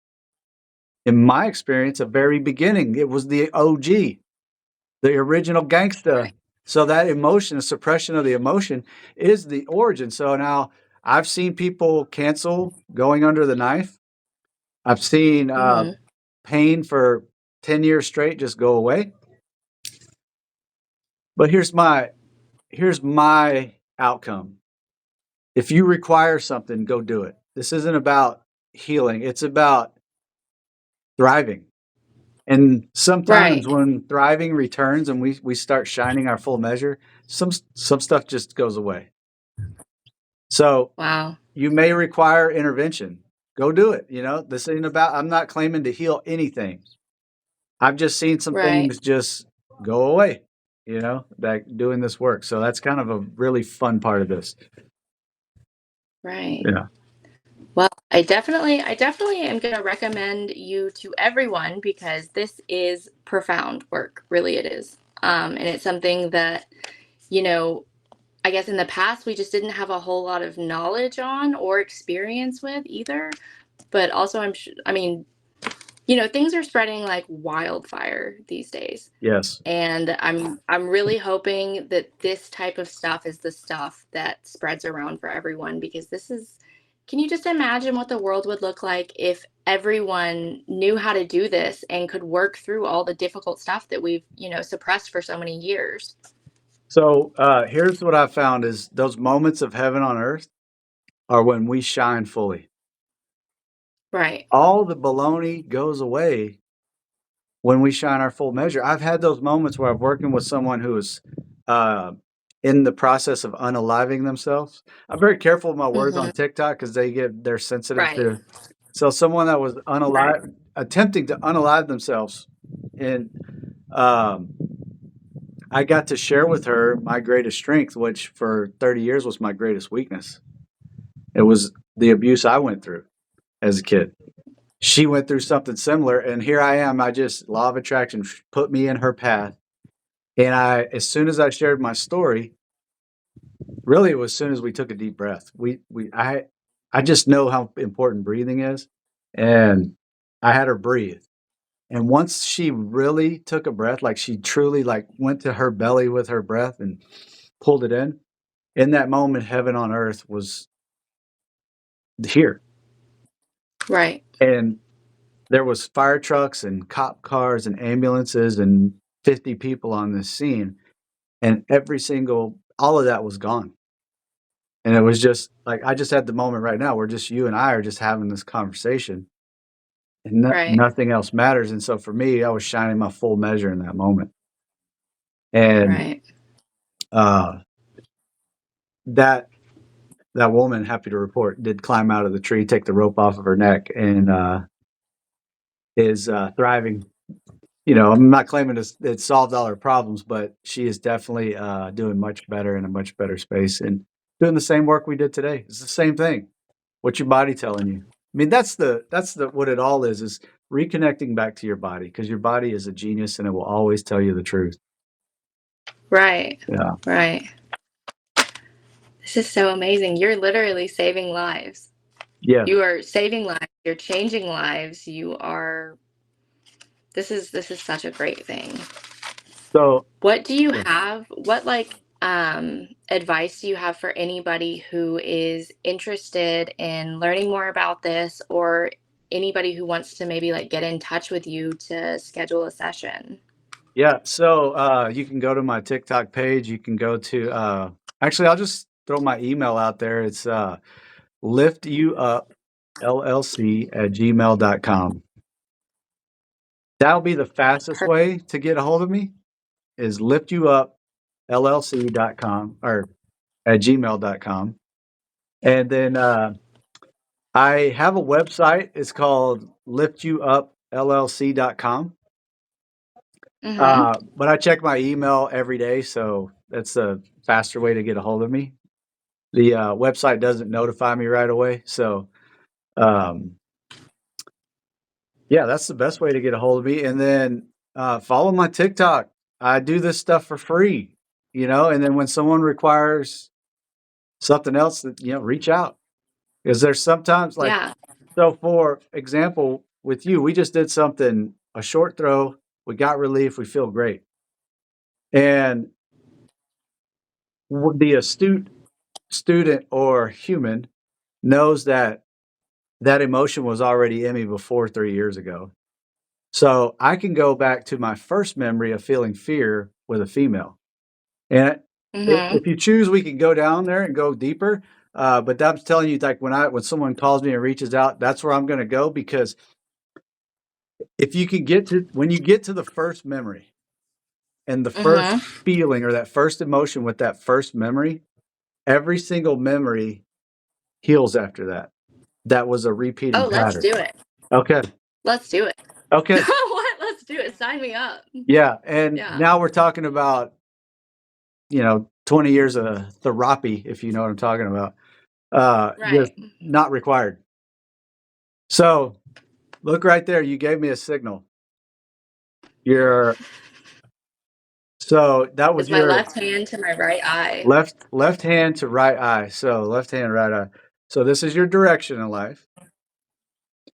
In my experience, the very beginning, it was the OG, the original gangsta. Right. So that emotion, the suppression of the emotion, is the origin. So now I've seen people cancel going under the knife. I've seen Mhm. pain for 10 years straight just go away. But here's my outcome. If you require something, go do it. This isn't about healing. It's about thriving. And sometimes Right. when thriving returns and we start shining our full measure, some stuff just goes away. So Wow. you may require intervention. Go do it. You know, this ain't about, I'm not claiming to heal anything. I've just seen some Right. things just go away, you know, that doing this work. So that's kind of a really fun part of this. Right. Yeah. Well, I definitely am going to recommend you to everyone because this is profound work. Really, it is. And it's something that, you know, I guess in the past we just didn't have a whole lot of knowledge on or experience with either. But also, I mean, things are spreading like wildfire these days. Yes. And I'm really hoping that this type of stuff is the stuff that spreads around for everyone because this is can you just imagine what the world would look like if everyone knew how to do this and could work through all the difficult stuff that we've, suppressed for so many years? So here's what I found is those moments of heaven on earth are when we shine fully. Right. All the baloney goes away when we shine our full measure. I've had those moments where I'm working with someone who is uh, in the process of unaliving themselves. I'm very careful with my words Mhm. on TikTok because they're sensitive Right. to. So someone that was Right. attempting to unalive themselves, and um, I got to share with her my greatest strength, which for 30 years was my greatest weakness. It was the abuse I went through as a kid. She went through something similar, and here I am. I just law of attraction put me in her path, and as soon as I shared my story, really, it was as soon as we took a deep breath. I just know how important breathing is, and I had her breathe. And once she really took a breath, like she truly like went to her belly with her breath and pulled it in that moment, heaven on earth was here. Right. And there was fire trucks and cop cars and ambulances and 50 people on this scene, and all of that was gone. And it was just like I just had the moment right now where just you and I are just having this conversation, and Right. nothing else matters. And so for me, I was shining my full measure in that moment. And Right. uh, that that woman, happy to report, did climb out of the tree, take the rope off of her neck, and is thriving. You know, I'm not claiming it solved all her problems, but she is definitely doing much better in a much better space and doing the same work we did today. It's the same thing. What's your body telling you? I mean, that's the what it all is reconnecting back to your body because your body is a genius and it will always tell you the truth. Right. Yeah. Right. This is so amazing. You're literally saving lives. Yes. You are saving lives. You're changing lives. You are this is such a great thing. So What do you yeah. have? What advice do you have for anybody who is interested in learning more about this or anybody who wants to maybe like get in touch with you to schedule a session? Yeah. So you can go to my TikTok page. You can go to actually I'll just throw my email out there. It's liftyouupllc@gmail.com. That'll be the fastest Per- way to get a hold of me is liftyouupllc.com or at gmail.com. And then I have a website. It's called liftyouupllc.com. mhm. But I check my email every day, so that's a faster way to get a hold of me. The website doesn't notify me right away, so um, yeah, that's the best way to get a hold of me. And then follow my TikTok. I do this stuff for free, you know. And then when someone requires something else, that reach out because there's sometimes like Yeah. so. For example, with you, we just did something a short throw. We got relief. We feel great, and the astute student or human knows that that emotion was already in me before 3 years ago. So I can go back to my first memory of feeling fear with a female. And Mhm. if you choose, we can go down there and go deeper. But I'm telling you, like when someone calls me and reaches out, that's where I'm going to go, because if you can get to when you get to the first memory and the first Mhm. feeling or that first emotion with that first memory, every single memory heals after that. That was a repeating Oh, let's pattern. do it. Okay. Let's do it. Okay. What? Let's do it. Sign me up. Yeah. And Yeah. now we're talking about, 20 years of therapy, if you know what I'm talking about. Just Right. not required. So look right there. You gave me a signal. Your So that was It's my your left hand to my right eye. left hand to right eye. So left hand, right eye. So this is your direction in life.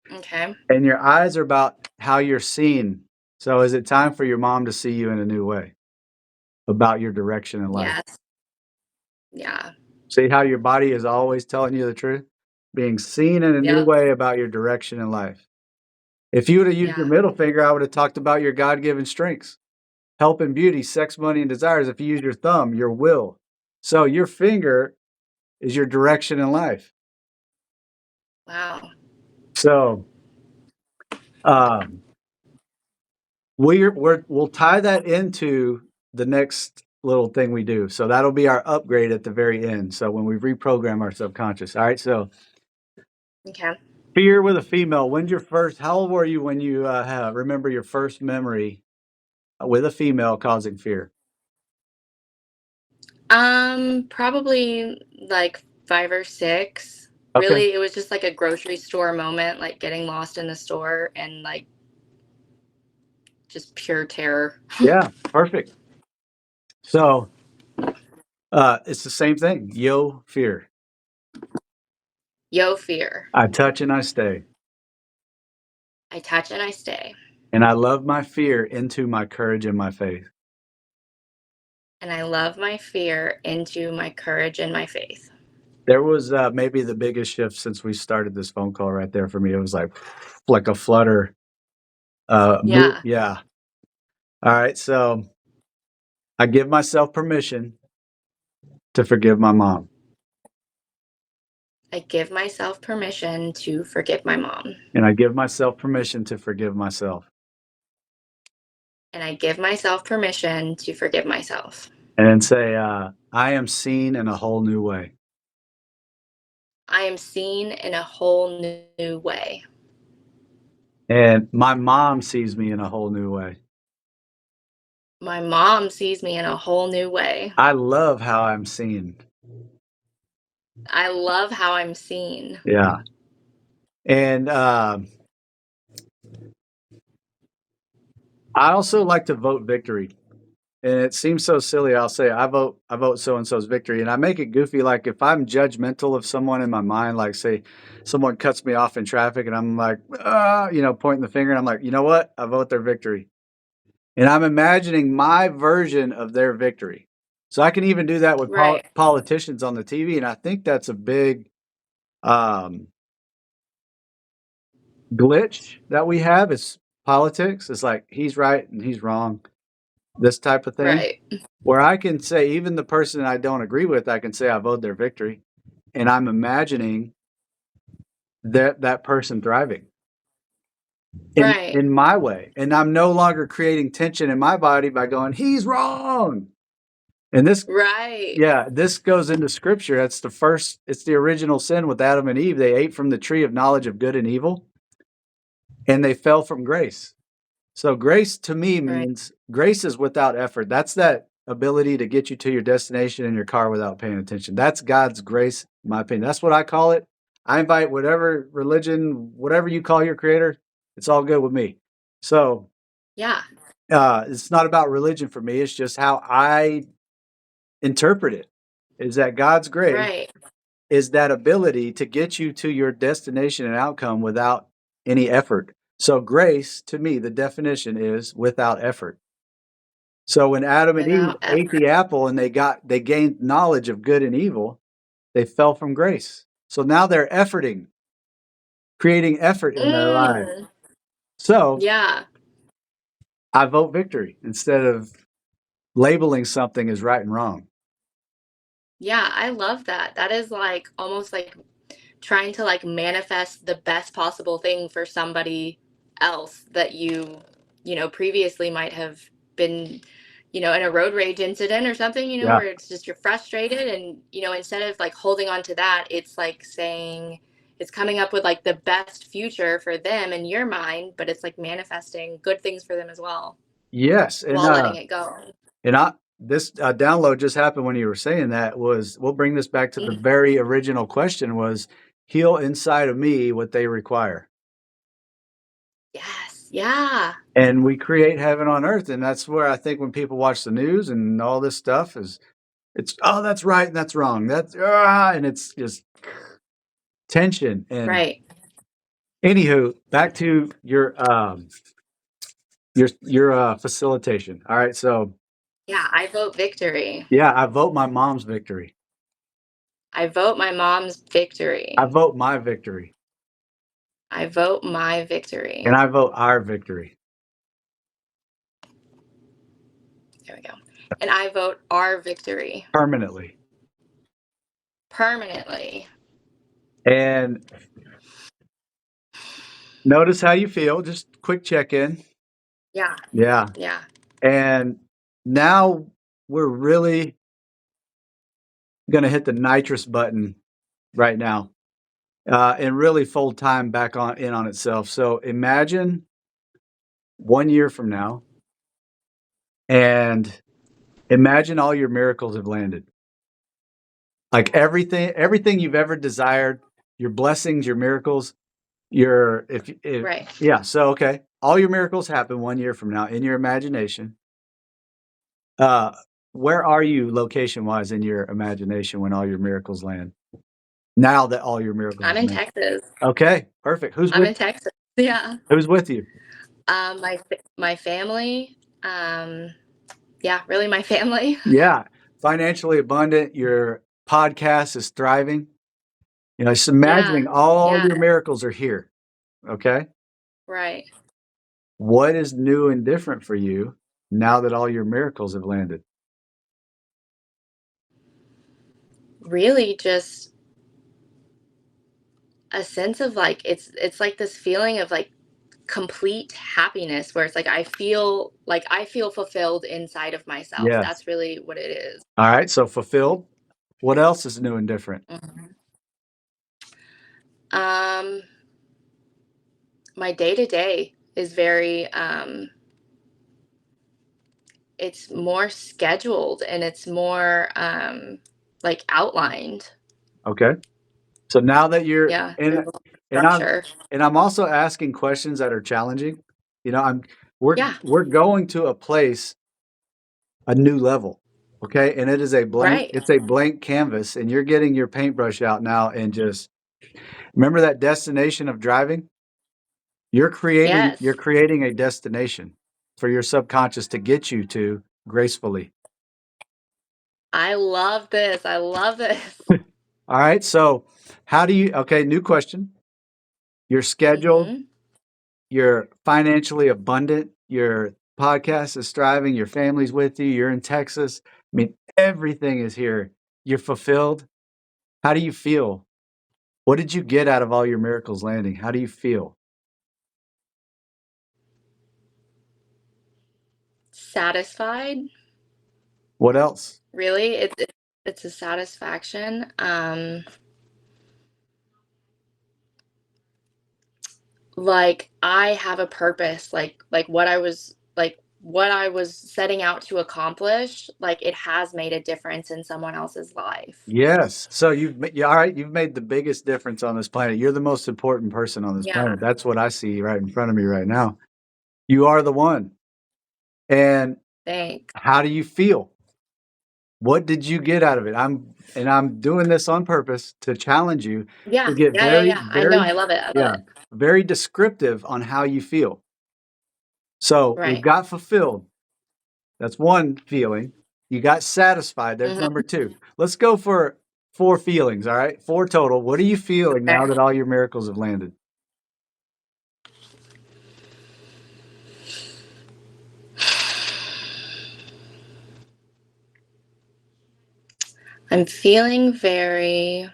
Okay. And your eyes are about how you're seen. So is it time for your mom to see you in a new way about your direction in life? Yes. Yeah. See how your body is always telling you the truth? Being seen in a new Yep. way about your direction in life. If you would have used your Yeah. middle finger, I would have talked about your God given strengths, health and beauty, sex, money, and desires. If you use your thumb, your will. So your finger is your direction in life. Wow. So um, we'll tie that into the next little thing we do. So that'll be our upgrade at the very end. So when we reprogram our subconscious. All right. So Okay. fear with a female. How old were you when you remember your first memory with a female causing fear? Probably like 5 or 6. Okay. Really, it was just like a grocery store moment, like getting lost in the store and like just pure terror. Yeah. Perfect. So it's the same thing. Yo, fear. Yo, fear. I touch and I stay. I touch and I stay. And I love my fear into my courage and my faith. And I love my fear into my courage and my faith. There was maybe the biggest shift since we started this phone call right there for me. It was like a flutter. Yeah. Yeah. All right. So I give myself permission to forgive my mom. I give myself permission to forgive my mom. And I give myself permission to forgive myself. And I give myself permission to forgive myself. And then say, I am seen in a whole new way. I am seen in a whole new way. And my mom sees me in a whole new way. My mom sees me in a whole new way. I love how I'm seen. I love how I'm seen. Yeah. And I also like to vote victory. And it seems so silly. I'll say I vote so and so's victory, and I make it goofy. Like if I'm judgmental of someone in my mind, like say someone cuts me off in traffic, and I'm like, pointing the finger, and I'm like, you know what? I vote their victory, and I'm imagining my version of their victory. So I can even do that with Right. politicians on the TV, and I think that's a big um, glitch that we have. Is politics. It's like he's right and he's wrong. This type of thing. Right. Where I can say, even the person I don't agree with, I can say I vote their victory, and I'm imagining that person thriving Right. in my way, and I'm no longer creating tension in my body by going, "He's wrong." And Right. this goes into scripture. It's the original sin with Adam and Eve. They ate from the tree of knowledge of good and evil, and they fell from grace. So grace to me Right. means grace is without effort. That's that ability to get you to your destination in your car without paying attention. That's God's grace, in my opinion. That's what I call it. I invite whatever religion, whatever you call your creator, it's all good with me. So Yeah. it's not about religion for me. It's just how I interpret it. Is that God's grace Right. is that ability to get you to your destination and outcome without any effort. So grace, to me, the definition is without effort. So when Adam and Eve Without ate effort. the apple and they gained knowledge of good and evil, they fell from grace. So now they're creating effort in their life. Mm, So yeah. I vote victory instead of labeling something as right and wrong. Yeah, I love that. That is like almost like trying to like manifest the best possible thing for somebody else that previously might have been, in a road rage incident or something, Yeah. where it's just you're frustrated and, instead of like holding on to that, it's like saying it's coming up with like the best future for them in your mind, but it's like manifesting good things for them as well Yes. while letting it go. And this download just happened when you were saying that. We'll bring this back to the Mm, very original question, was heal inside of me what they require. yes. Yeah. And we create heaven on earth. And that's where I think when people watch the news and all this stuff it's, oh, that's right and that's wrong. And it's just tension. And Right. anywho, back to your facilitation. All right. So Yeah. I vote victory. yeah, I vote my mom's victory. I vote my mom's I victory. vote my victory. I vote my And victory. I vote our victory. There we go. And I vote our victory Permanently. permanently. And notice how you feel. Just quick check in. Yeah. Yeah. Yeah. And now we're really going to hit the nitrous button right now and really fold time back in on itself. So imagine 1 year from now and imagine all your miracles have landed. Like everything you've ever desired, your blessings, your miracles, if Right. yeah. So, okay. All your miracles happen 1 year from now in your imagination. Where are you location-wise in your imagination when all your miracles land? Now that all your miracles I'm have in landed. Texas. Okay, perfect. I'm in Texas. Yeah. Who's with you? My family. Yeah, really my family. Yeah, financially abundant, your podcast is thriving. Just imagining Yeah. all Yeah. your miracles are here, okay? Right. What is new and different for you now that all your miracles have landed? Really just a sense of like it's like this feeling of like complete happiness where it's like I feel fulfilled inside of myself. Yes. That's really what it is. All right, so fulfilled. What else is new and different? Mhm. Um my day to day is very it's more scheduled and it's more like outlined. Okay. So now that you're Yeah, in there's a lot of and I'm structure. and I'm also asking questions that are challenging. I'm Yeah, we're going to a place, a new level. Okay? And right. it's a blank canvas and you're getting your paintbrush out now and just remember that destination of driving? You're Yes. creating a destination for your subconscious to get you to gracefully. I love this. I love this. All right. So okay, new question. You're scheduled, Mhm. you're financially abundant, your podcast is thriving, your family's with you, you're in Texas. I mean, everything is here. You're fulfilled. How do you feel? What did you get out of all your miracles landing? How do you feel? Satisfied. What else? Really, it's a satisfaction. Like I have a purpose. Like what I was setting out to accomplish. Like it has made a difference in someone else's life. Yes. So yeah, all right, you've made the biggest difference on this planet. You're the most important person on this Yeah. planet. That's what I see right in front of me right now. You are the one. And Thanks. how do you feel? What did you get out of it? I'm doing this on purpose to challenge you Yeah. to get Yeah. Yeah. very, Yeah. I know. very, I love it. I love yeah, it. very descriptive on how you feel. So we've Right. got fulfilled. That's one feeling. You got satisfied. There's Mhm. number two. Let's go for 4 feelings, all right? 4 total. What are you feeling now Okay. that all your miracles have landed? I'm feeling very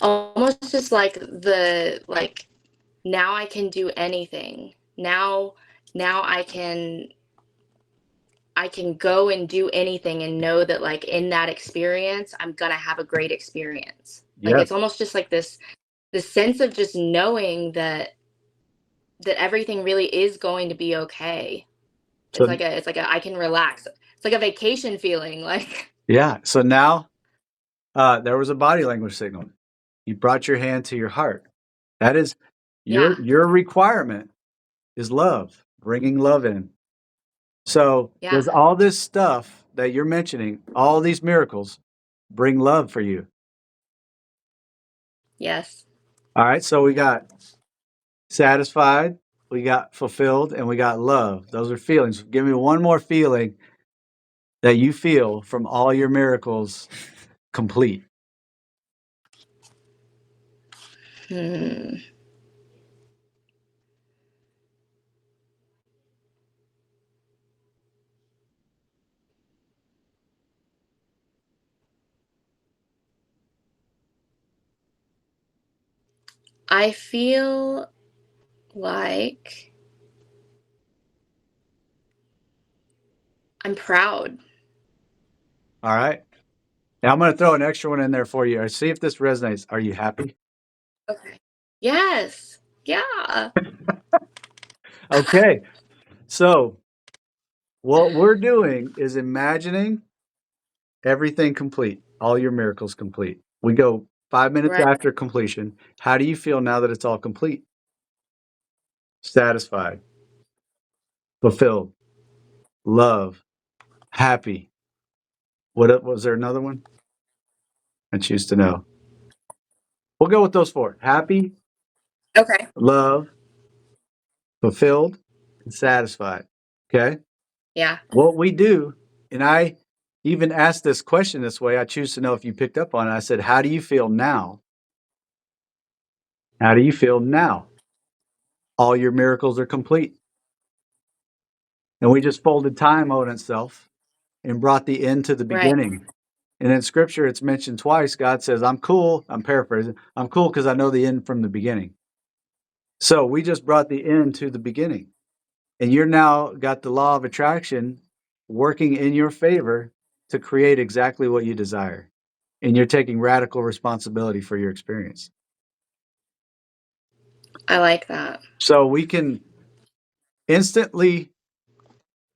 almost just like now I can do anything. Now I can go and do anything and know that like in that experience I'm gonna have a great experience. Like Yes. it's almost just like this sense of just knowing that everything really is going to be okay. So It's like a I can relax. It's like a vacation feeling. Like yeah, so now, there was a body language signal. You brought your hand to your heart. That is yeah, your requirement is love, bringing love in. So, yeah, does all this stuff that you're mentioning, all these miracles, bring love for you? yes. All right, so we got satisfied, we got fulfilled, and we got love. Those are feelings. Give me one more feeling that you feel from all your miracles complete. Hmm. I feel like I'm proud. All right. Now I'm going to throw an extra one in there for you. See if this resonates. Are you happy? Okay. Yes. Yeah. Okay. So, what we're doing is imagining everything complete, all your miracles complete. We go 5 minutes Right. after completion. How do you feel now that it's all complete? Satisfied, fulfilled, love, happy. What was there another one? I choose to know. We'll go with those 4. Happy, Okay. love, fulfilled, and satisfied. Okay? Yeah. What we do, and I even asked this question this way, I choose to know if you picked up on it. I said, "How do you feel now? How do you feel now? All your miracles are complete." And we just folded time on itself and brought the end to the Right. beginning. And in scripture, it's mentioned twice. God says, "I'm cool." I'm paraphrasing. "I'm cool because I know the end from the beginning." So we just brought the end to the beginning. And you're now got the law of attraction working in your favor to create exactly what you desire. And you're taking radical responsibility for your experience. I like that. So we can instantly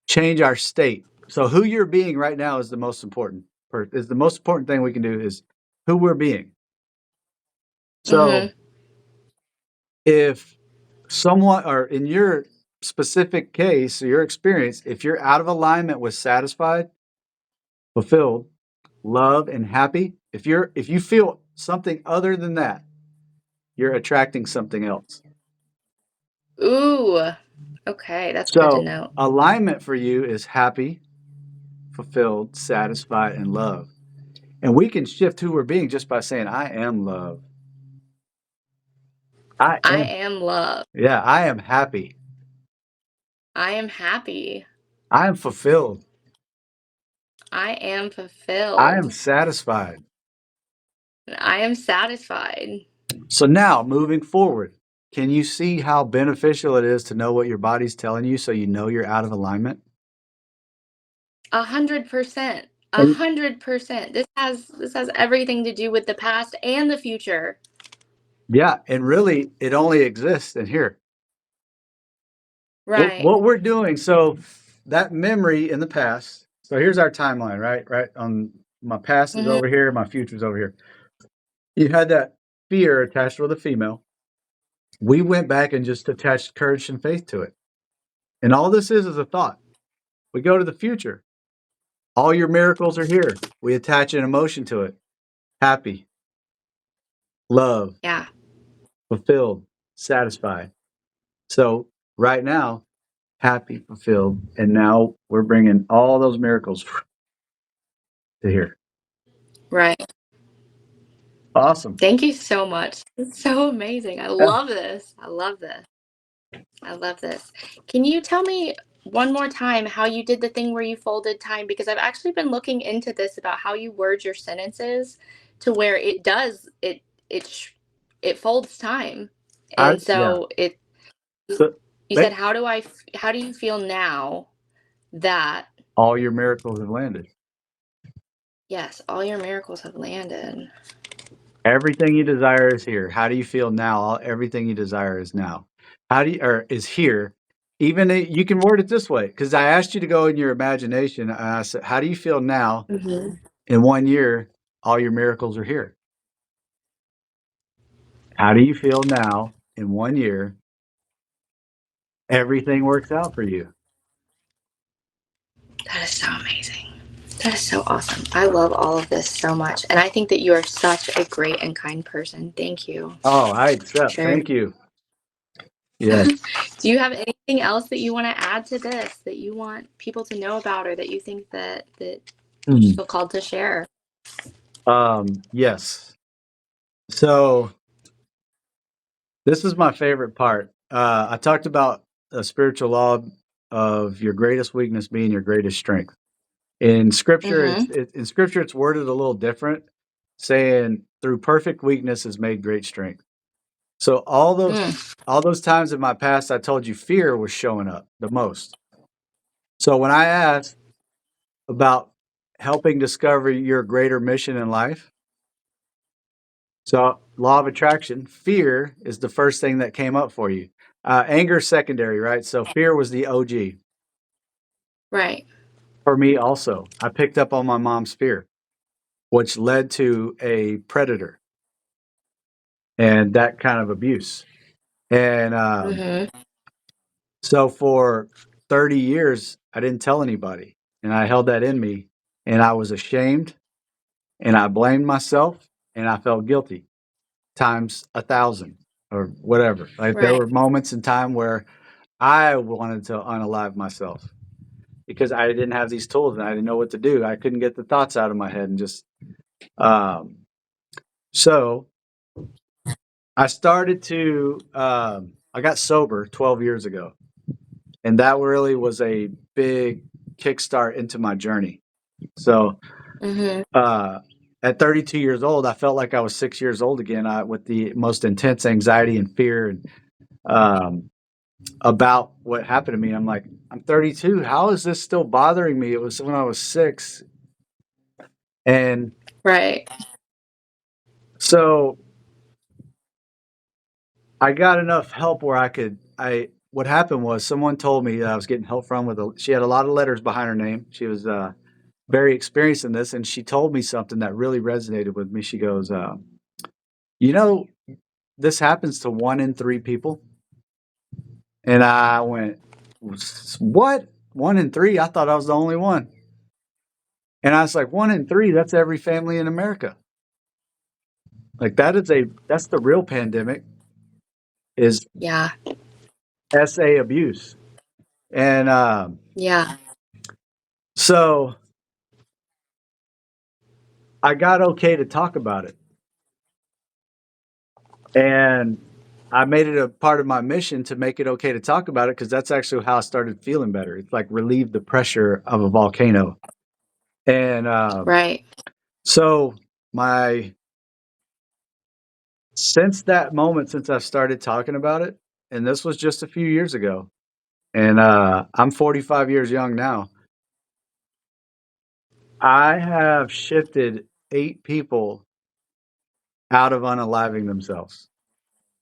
change our state. So who you're being right now is the most important. Is the most important thing we can do is who we're being. So Mhm. if someone, or in your specific case, your experience, if you're out of alignment with satisfied, fulfilled, love, and happy, if you feel something other than that, you're attracting something else. Ooh. Okay, that's good to So know. alignment for you is happy, fulfilled, satisfied, and love. And we can shift who we're being just by saying, I am love. I I am, am love. yeah, I am happy. I am happy. I am fulfilled. I am I am fulfilled. satisfied. I am satisfied. So now moving forward, can you see how beneficial it is to know what your body's telling you so you know you're out of alignment? 100%. A And 100%. This has everything to do with the past and the future. yeah, and really it only exists in here. Right. What we're doing, so that memory in the past, so here's our timeline, right? Right. My past is Mhm. over here, my future is over here. You had that fear attached with a female. We went back and just attached courage and faith to it. And all this is a thought. We go to the future. All your miracles are here. We attach an emotion to it. Happy, love, Yeah. fulfilled, satisfied. So right now, happy, fulfilled, and now we're bringing all those miracles to here. Right. Awesome. Thank you so much. It's so amazing. I Yeah. love this. I love this. I love this. Can you tell me one more time how you did the thing where you folded time? Because I've actually been looking into this about how you word your sentences to where it does it sh- it folds time. I And yeah. so it So you they, said how do you feel now that all your miracles have landed. yes, all your miracles have landed. Everything you desire is here. How do you feel now? Everything you desire is now. How do you or is here? Even you can word it this way because I asked you to go in your imagination. And I said, "How do you feel now? Mhm. In 1 year, all your miracles are here. How do you feel now? In 1 year, everything works out for you." That is so amazing. That is so awesome. I love all of this so much. And I think that you are such a great and kind person. Thank you Oh, I for accept. sharing. Thank you. Yes. Do you have anything else that you want to add to this that you want people to know about or that you think that you just Mm. feel called to share? Yes. So this is my favorite part. I talked about a spiritual law of your greatest weakness being your greatest strength. In scripture, Mm-hmm. in scripture it's worded a little different, saying through perfect weakness is made great strength. So Mm, all those times in my past, I told you fear was showing up the most. So when I asked about helping discover your greater mission in life, so law of attraction, fear is the first thing that came up for you. Anger secondary, right? So fear was the OG right. for me. Also, I picked up on my mom's fear, which led to a predator and that kind of abuse. And Mm-hmm. so for 30 years, I didn't tell anybody, and I held that in me, and I was ashamed, and I blamed myself, and I felt guilty times 1,000 or whatever. Like there Right. were moments in time where I wanted to unalive myself because I didn't have these tools and I didn't know what to do. I couldn't get the thoughts out of my head and just um, so I started to I got sober 12 years ago, and that really was a big kickstart into my journey. So Mm-hmm. uh, at 32 years old, I felt like I was 6 years old again with the most intense anxiety and fear and um, about what happened to me. I'm like, I'm 32. How is this still bothering me? It was when I was 6. And Right. so I got enough help where what happened was someone told me that I was getting help from she had a lot of letters behind her name. She was very experienced in this. And she told me something that really resonated with me. She goes, you know, this happens to 1 in 3 people. And I went, what? 1 in 3? I thought I was the only one. And I was like, 1 in 3, that's every family in America. Like that's the real pandemic is Yeah. SA abuse. And Yeah. so I got okay to talk about it. And I made it a part of my mission to make it okay to talk about it because that's actually how I started feeling better. It's like relieve the pressure of a volcano. And Right. so my since that moment, since I started talking about it, and this was just a few years ago, and I'm 45 years young now, I have shifted 8 people out of unaliving themselves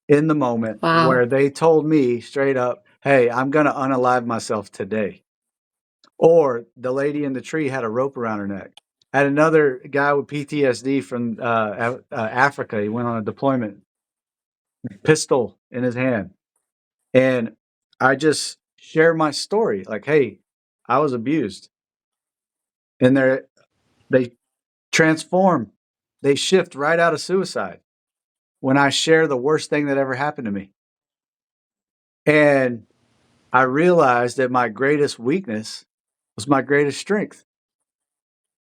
in the moment Wow. where they told me straight up, "Hey, I'm gonna unalive myself today." Or the lady in the tree had a rope around her neck. I had another guy with PTSD from Africa. He went on a deployment, pistol in his hand. And I just share my story like, "Hey, I was abused." And they transform, they shift right out of suicide when I share the worst thing that ever happened to me. And I realized that my greatest weakness was my greatest strength.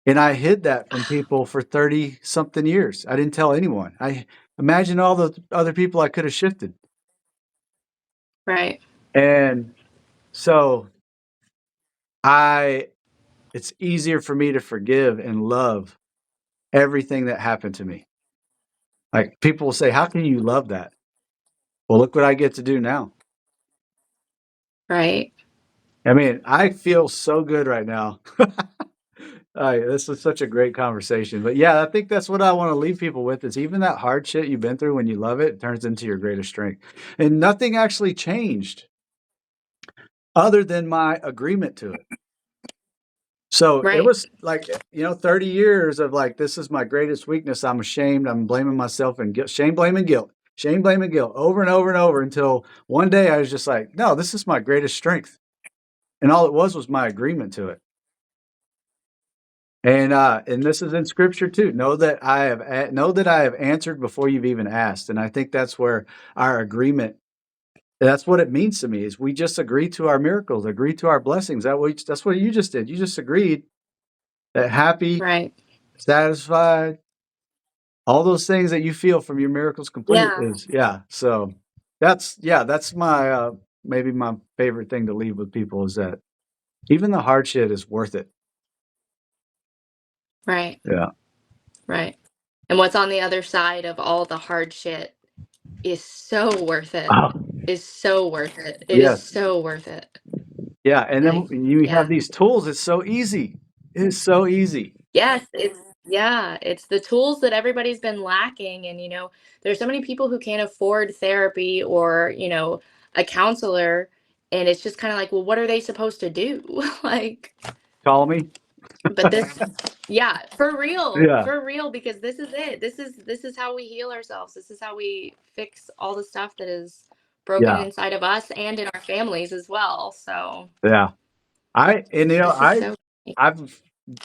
And I hid that from people for 30 something years. I didn't tell anyone. I imagine all the other people I could have shifted. Right. And so I it's easier for me to forgive and love everything that happened to me. Like people will say, "How can you love that?" Well, look what I get to do now. Right. I mean, I feel so good right now. This was such a great conversation. But yeah, I think that's what I want to leave people with is even that hard shit you've been through when you love it, it turns into your greatest strength. And nothing actually changed other than my agreement to it. So it Right. was like, 30 years of like, this is my greatest weakness. I'm ashamed. I'm blaming myself and guilt, shame, blame, and guilt, shame, blame, and guilt over and over and over until one day I was just like, no, this is my greatest strength. And all it was my agreement to it. And this is in scripture too. Know that I have answered before you've even asked. And I think that's where our agreement, that's what it means to me is we just agree to our miracles, agree to our blessings. That's what you just did. You just agreed that happy, Right. satisfied, all those things that you feel from your miracles complete Yeah. is, yeah. So that's my, maybe my favorite thing to leave with people is that even the hard shit is worth it. Right. Yeah. Right. And what's on the other side of all the hard shit is so worth it. Oh, Is so worth it. It is yes. so worth it. Yeah, and then Like, when you have yeah. these tools, it's so easy. It is so easy. Yes, it's the tools that everybody's been lacking, and there's so many people who can't afford therapy or, a counselor, and it's just kind of like, well, what are they supposed to do? Like, Call me. but this, yeah, Yeah, for real, because this is it. This is how we heal ourselves. This is how we fix all the stuff that is broken yeah, inside of us and in our families as well. So yeah. I and this is so I've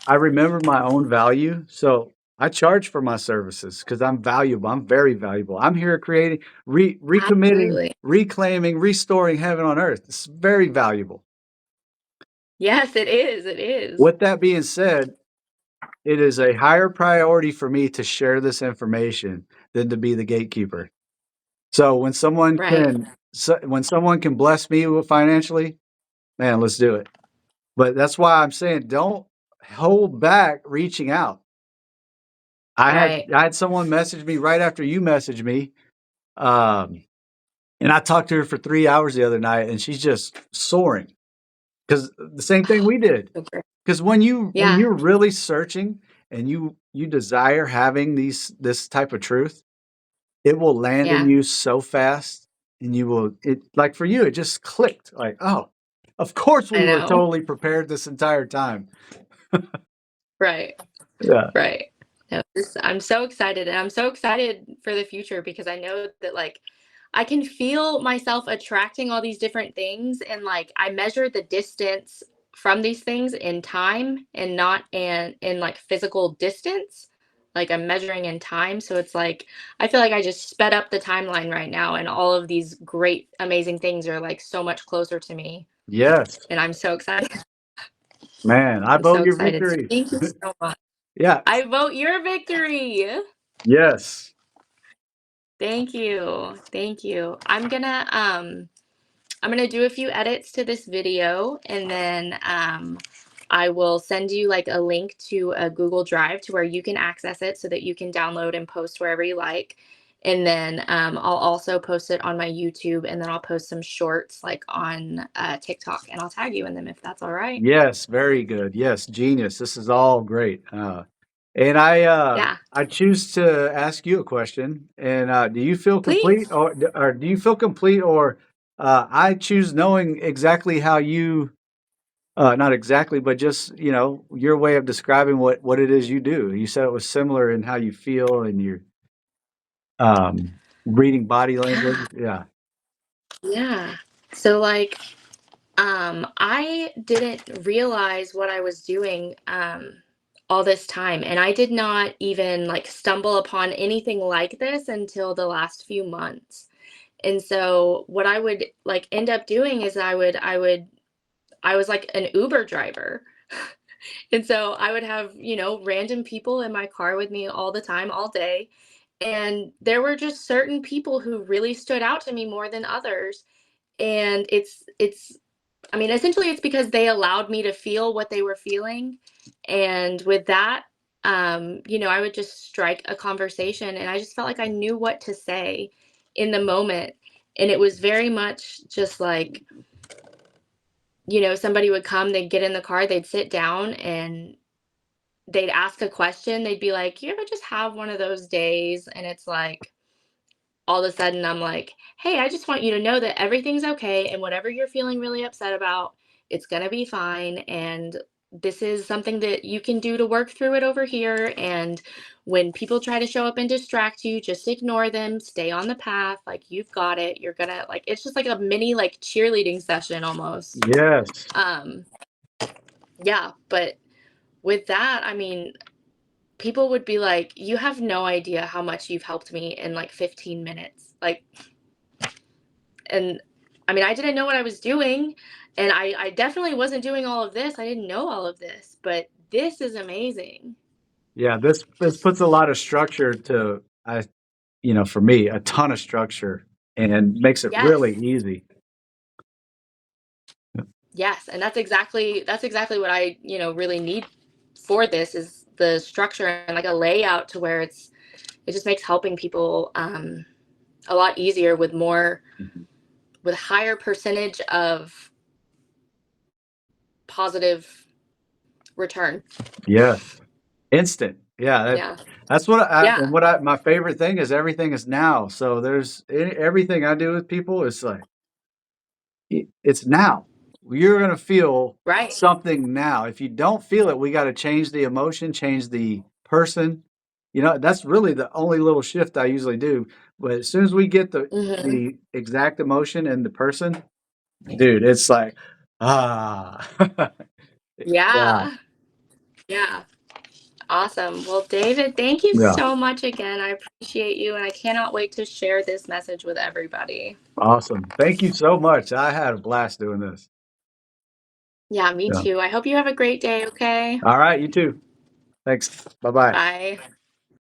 I remember my own value, so I charge for my services because I'm valuable. I'm very valuable. I'm here creating, recommitting, absolutely. reclaiming, restoring heaven on earth. It's very valuable. Yes, it is. It is. With that being said, it is a higher priority for me to share this information than to be the gatekeeper. So Right. when someone can bless me with financially, man, let's do it. But that's why I'm saying don't hold back reaching out. Right. I had someone message me right after you messaged me, um, and I talked to her for 3 hours the other night, and she's just soaring because the same thing we did. So great. Because when Yeah. you're really searching and you desire having this type of truth, it will land in Yeah. you so fast, and you will it like for you, it just clicked, like, "Oh, of course I we were know. totally prepared this entire time." Right. Yeah. Right. No, I'm so excited, and I'm so excited for the future because I know that, like, I can feel myself attracting all these different things, and like I measure the distance from these things in time and not in like physical distance. Like I'm measuring in time, so it's like I feel like I just sped up the timeline right now, and all of these great, amazing things are like so much closer to me, Yes. and I'm so excited. Man, I I'm so vote your excited. So victory. thank you so much. Yeah. I vote your victory. Yes. Thank you. Thank you. I'm gonna do a few edits to this video, and then I will send you like a link to a Google Drive to where you can access it so that you can download and post wherever you like. And then I'll also post it on my YouTube, and then I'll post some shorts like on TikTok, and I'll tag you in them if that's all right. Yes, very good. Yes, genius. This is all great. And Yeah, I choose to ask you a question. And do you feel complete, please. or do you feel complete, or I choose knowing exactly how you, not exactly, but just your way of describing what it is you do. You said it was similar in how you feel and your um, reading body language. Yeah, Yeah. yeah. So like I didn't realize what I was doing all this time, and I did not even like stumble upon anything like this until the last few months. And so what I would like end up doing is I was like an Uber driver. And so I would have, random people in my car with me all the time, all day. And there were just certain people who really stood out to me more than others. And I mean, essentially it's because they allowed me to feel what they were feeling. And with that, I would just strike a conversation and I just felt like I knew what to say in the moment. And it was very much just like, somebody would come, they'd get in the car, they'd sit down and they'd ask a question. They'd be like, "You ever just have one of those days?" And it's like, all of a sudden, I'm like, "Hey, I just want you to know that everything's okay. And whatever you're feeling really upset about, it's going to be fine. And this is something that you can do to work through it over here. And when people try to show up and distract you, just ignore them, stay on the path. Like, you've got it. You're going to, like, it's just like a mini, like, cheerleading session almost. Yes. Um, yeah. But with that, I mean, people would be like, "You have no idea how much you've helped me in like 15 minutes." Like, and I mean, I didn't know what I was doing. And I definitely wasn't doing all of this. I didn't know all of this, but this is amazing. Yeah, this puts a lot of structure to for me, a ton of structure and makes it really Yes. easy. Yes. And that's exactly what I, really need for this is the structure and like a layout to where it just makes helping people a lot easier with Mhm. with higher percentage of positive return. Yeah, instant. Yeah, Yeah. that's what Yeah. my favorite thing is everything is now. So there's everything I do with people is like it's now. You're gonna feel Right. something now. If you don't feel it, we got to change the emotion, change the person. That's really the only little shift I usually do. But as soon as we get the Hmm. the exact emotion and the person, dude, it's like ah, yeah, Yeah. Yeah. Awesome. Well, David, thank you yeah, so much again. I appreciate you, and I cannot wait to share this message with everybody. awesome. Thank you so much. I had a blast doing this. Yeah, me Yeah. too. I hope you have a great day, okay? All right, you too. Thanks. Bye bye. Bye.